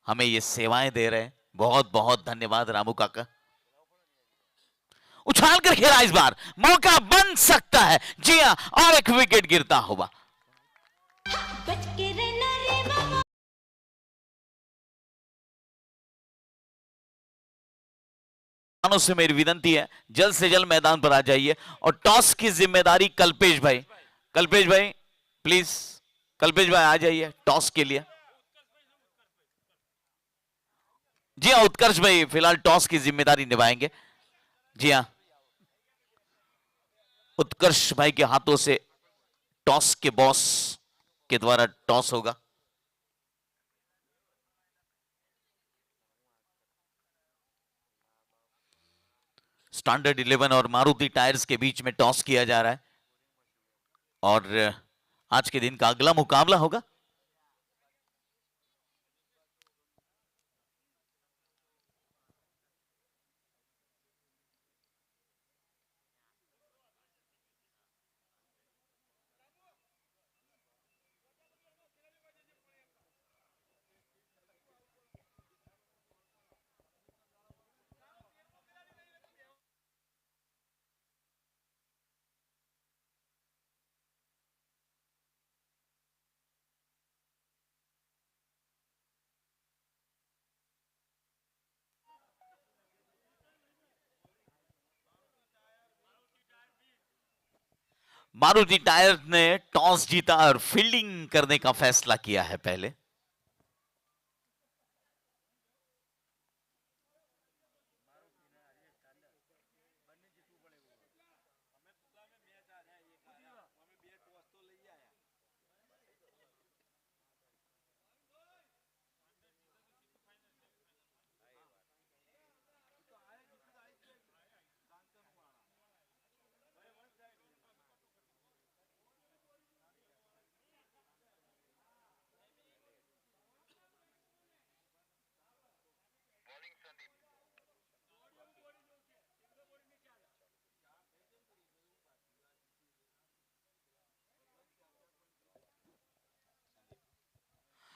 [SPEAKER 1] हमें ये सेवाएं दे रहे हैं। बहुत बहुत धन्यवाद रामू काका। उछाल कर खेला, इस बार मौका बन सकता है। जी हां, और एक विकेट गिरता हुआ। से मेरी विनती है जल्द से जल्द मैदान पर आ जाइए और टॉस की जिम्मेदारी कल्पेश भाई। कल्पेश भाई प्लीज, कल्पेश भाई आ जाइए टॉस के लिए। जी हाँ, उत्कर्ष भाई फिलहाल टॉस की जिम्मेदारी निभाएंगे। जी हाँ, उत्कर्ष भाई के हाथों से टॉस के बॉस के द्वारा टॉस होगा। स्टैंडर्ड 11 और मारुति टायर्स के बीच में टॉस किया जा रहा है और आज के दिन का अगला मुकाबला होगा मारुति टायर ने टॉस जीता और फील्डिंग करने का फैसला किया है पहले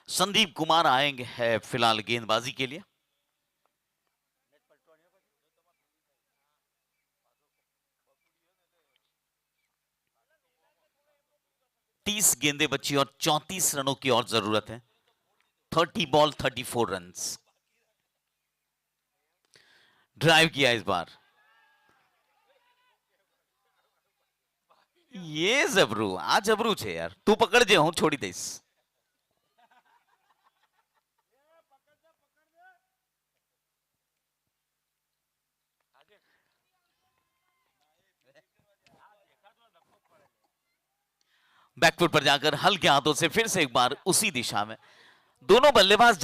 [SPEAKER 1] संदीप कुमार आएंगे है फिलहाल गेंदबाजी के लिए 30 गेंदें बची और 34 रनों की और जरूरत है 30 बॉल 34 रन्स ड्राइव किया इस बार ये जबरू आ जबरू छे यार तू पकड़ जे हूं छोड़ी दईस बैकफुट पर जाकर हल्के हाथों से फिर से एक बार उसी दिशा में दोनों बल्लेबाज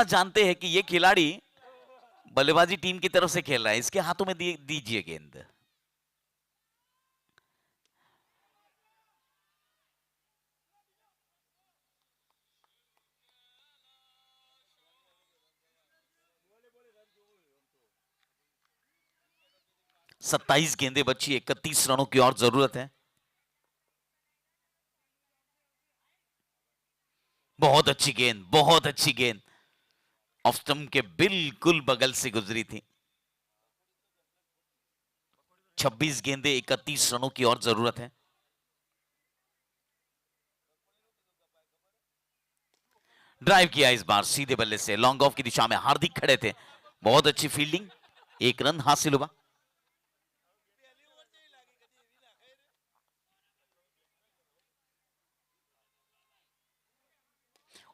[SPEAKER 1] जानते हैं कि ये खिलाड़ी बल्लेबाजी टीम की तरफ से खेल रहा है इसके हाथों में दीजिए गेंद 27 गेंदें बची 31 रनों की और जरूरत है बहुत अच्छी गेंद ऑफ स्टंप के बिल्कुल बगल से गुजरी थी 26 गेंदें 31 रनों की और जरूरत है ड्राइव किया इस बार सीधे बल्ले से लॉन्ग ऑफ की दिशा में हार्दिक खड़े थे बहुत अच्छी फील्डिंग एक रन हासिल हुआ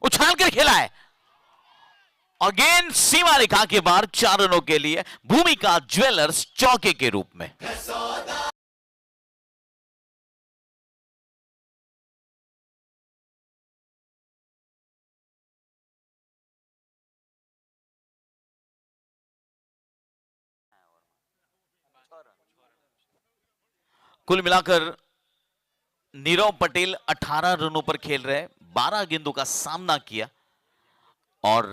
[SPEAKER 1] उछाल कर खेला है और गेंद सीमा रेखा के बाहर 4 रनों के लिए भूमिका ज्वेलर्स चौके के रूप में कुल मिलाकर नीरव पटेल 18 रनों पर खेल रहे 12 गेंदों का सामना किया और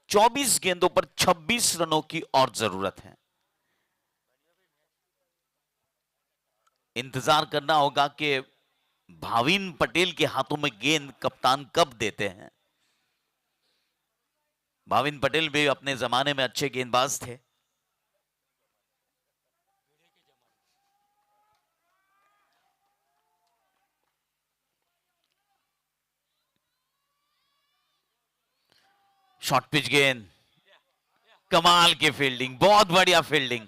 [SPEAKER 1] 24 गेंदों पर 26 रनों की और जरूरत है इंतजार करना होगा कि भाविन पटेल के हाथों में गेंद कप्तान कब देते हैं भाविन पटेल भी अपने जमाने में अच्छे गेंदबाज थे शॉर्ट पिच गेंद कमाल की फील्डिंग बहुत बढ़िया फील्डिंग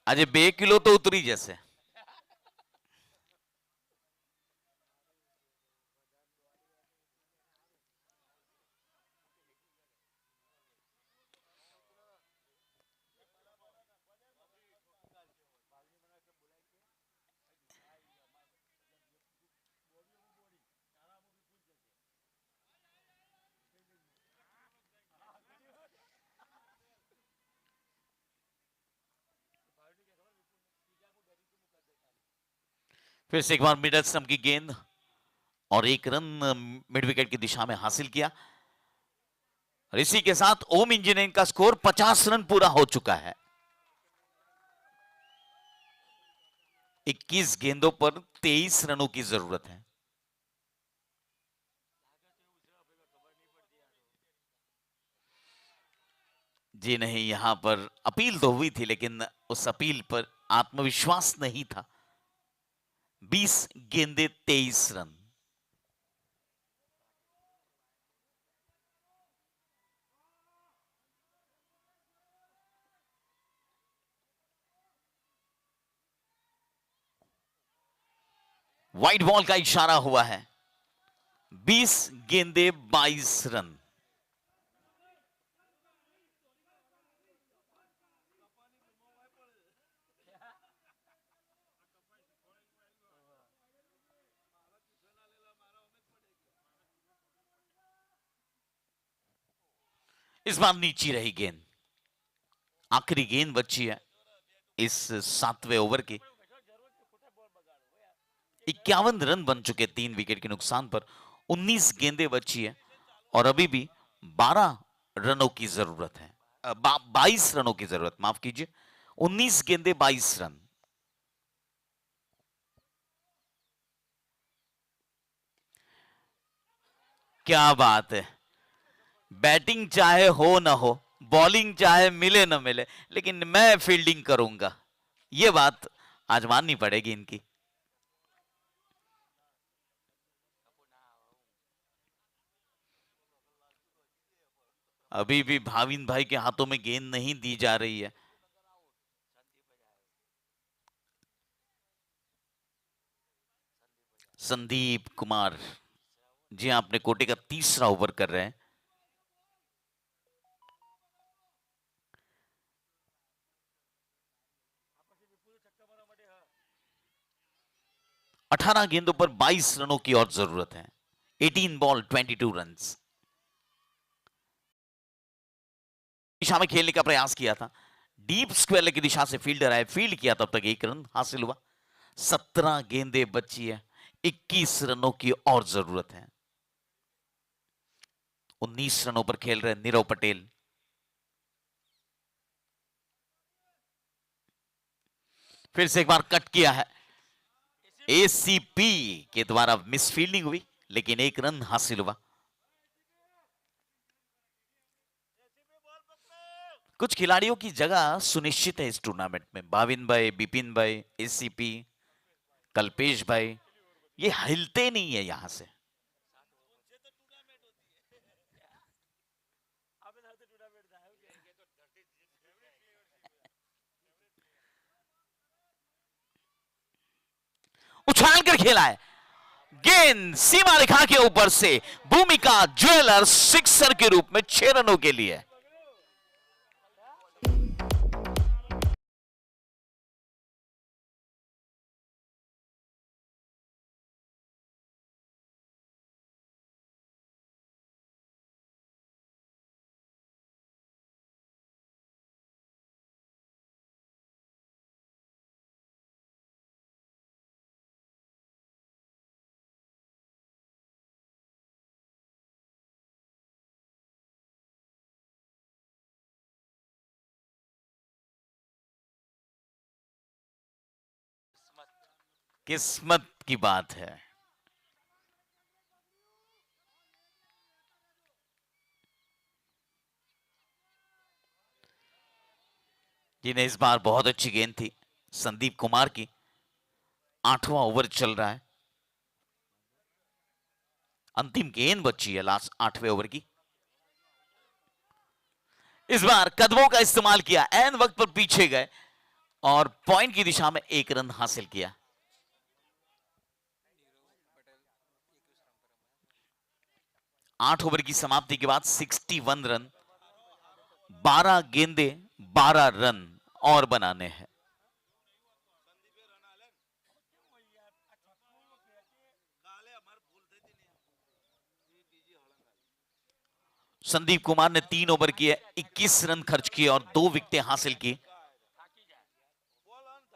[SPEAKER 1] अजय 2 किलो तो उतरी जैसे फिर से एक बार मिडल स्टंप की गेंद और एक रन मिड विकेट की दिशा में हासिल किया। और इसी के साथ ओम इंजीनियरिंग का स्कोर 50 रन पूरा हो चुका है। 21 गेंदों पर 23 रनों की जरूरत है। जी नहीं, यहां पर अपील तो हुई थी लेकिन उस अपील पर आत्मविश्वास नहीं था। 20 गेंदे 23 रन। व्हाइट बॉल का इशारा हुआ है। 20 गेंदे 22 रन। इस बार नीची रही गेंद। आखिरी गेंद बची है इस 7वें ओवर की। 51 रन बन चुके 3 विकेट के नुकसान पर। 19 गेंदें बची है और अभी भी 12 रनों की जरूरत है। 22 रनों की जरूरत, माफ कीजिए। 19 गेंदें 22 रन। क्या बात है। बैटिंग चाहे हो ना हो, बॉलिंग चाहे मिले ना मिले, लेकिन मैं फील्डिंग करूंगा, यह बात आज माननी पड़ेगी इनकी। अभी भी भाविन भाई के हाथों में गेंद नहीं दी जा रही है। संदीप कुमार जी हाँ, अपने कोटे का तीसरा ओवर कर रहे हैं। 18 गेंदों पर 22 रनों की और जरूरत है। 18 बॉल 22 रन। दिशा में खेलने का प्रयास किया था, डीप स्क्वायर की दिशा से फील्डर आए, फील्ड किया, तब तक 1 रन हासिल हुआ। 17 गेंदें बची है, 21 रनों की और जरूरत है। 19 रनों पर खेल रहे नीरव पटेल। फिर से एक बार कट किया है, एसीपी के द्वारा मिस फील्डिंग हुई लेकिन 1 रन हासिल हुआ। कुछ खिलाड़ियों की जगह सुनिश्चित है इस टूर्नामेंट में। भाविन भाई, बिपिन भाई, एसीपी, कल्पेश भाई, ये हिलते नहीं है यहां से। उछाल कर खेला है, गेंद सीमा रेखा के ऊपर से भूमिका ज्वेलर्स सिक्सर के रूप में 6 रनों के लिए। किस्मत की बात है। जिन्हें इस बार बहुत अच्छी गेंद थी संदीप कुमार की। 8वां ओवर चल रहा है, अंतिम गेंद बची है लास्ट 8वें ओवर की। इस बार कदमों का इस्तेमाल किया, एन वक्त पर पीछे गए और पॉइंट की दिशा में 1 रन हासिल किया। 8 ओवर की समाप्ति के बाद 61 रन, 12 गेंदे 12 रन और बनाने हैं। संदीप कुमार ने 3 ओवर किए, 21 रन खर्च किए और 2 विकेटें हासिल की।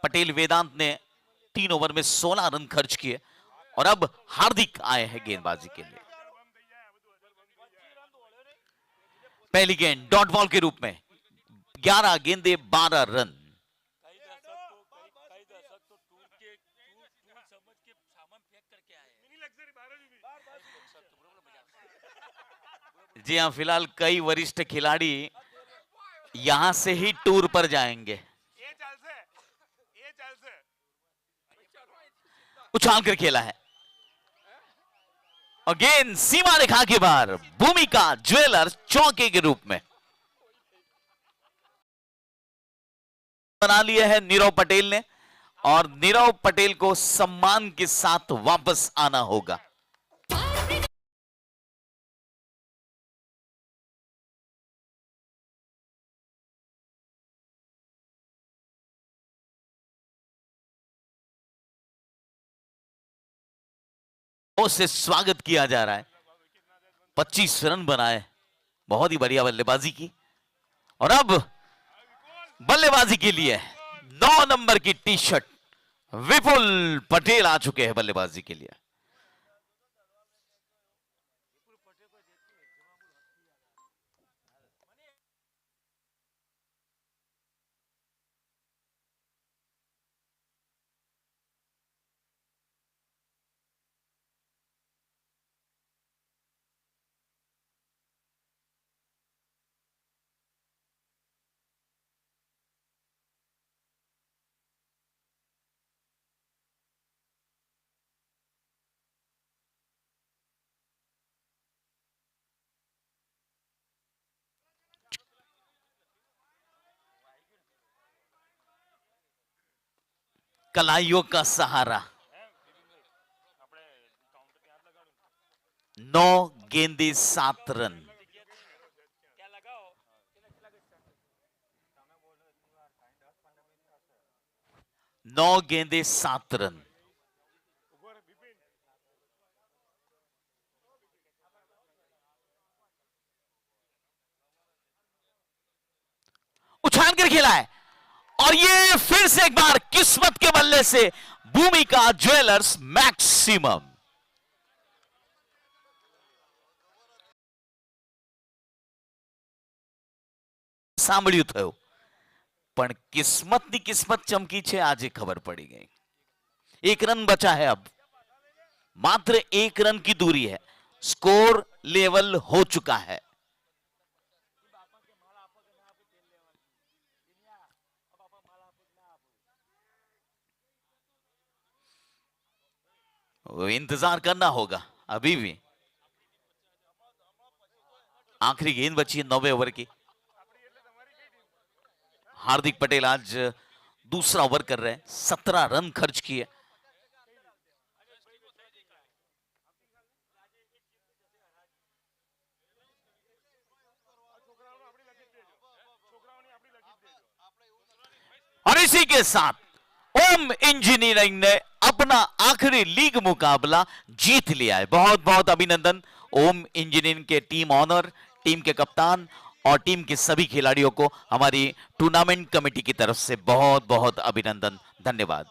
[SPEAKER 1] पटेल वेदांत ने 3 ओवर में 16 रन खर्च किए और अब हार्दिक आए हैं गेंदबाजी के लिए। पहली गेंद डॉट बॉल के रूप में, 11 गेंदे 12 रन। जी हां, फिलहाल कई वरिष्ठ खिलाड़ी यहां से ही टूर पर जाएंगे। उछाल कर खेला है और गेंद सीमा रेखा के बाहर। भूमिका ज्वेलर्स चौके के रूप में बना लिया है नीरव पटेल ने और नीरव पटेल को सम्मान के साथ वापस आना होगा। से स्वागत किया जा रहा है। 25 रन बनाए, बहुत ही बढ़िया बल्लेबाजी की और अब बल्लेबाजी के लिए 9 नंबर की टी शर्ट विपुल पटेल आ चुके हैं बल्लेबाजी के लिए। कलाइयों का सहारा, 9 गेंदे 7 रन। नौ गेंदे 7 रन। उछाल कर खेला है और ये फिर से एक बार किस्मत के बल्ले से भूमिका ज्वेलर्स मैक्सिमम। સાંભળ્યું થયું પણ કિસ્મતની કિસ્મત ચમકી છે આજે ખબર પડી ગઈ। 1 रन बचा है, अब मात्र 1 रन की दूरी है, स्कोर लेवल हो चुका है। इंतजार करना होगा अभी भी। आखिरी गेंद बची है 9वें ओवर की। हार्दिक पटेल आज दूसरा ओवर कर रहे हैं, 17 रन खर्च किए। और इसी के साथ ओम इंजीनियरिंग ने अपना आखिरी लीग मुकाबला जीत लिया है। बहुत बहुत अभिनंदन ओम इंजीनियरिंग के टीम ऑनर, टीम के कप्तान और टीम के सभी खिलाड़ियों को हमारी टूर्नामेंट कमेटी की तरफ से बहुत बहुत अभिनंदन, धन्यवाद।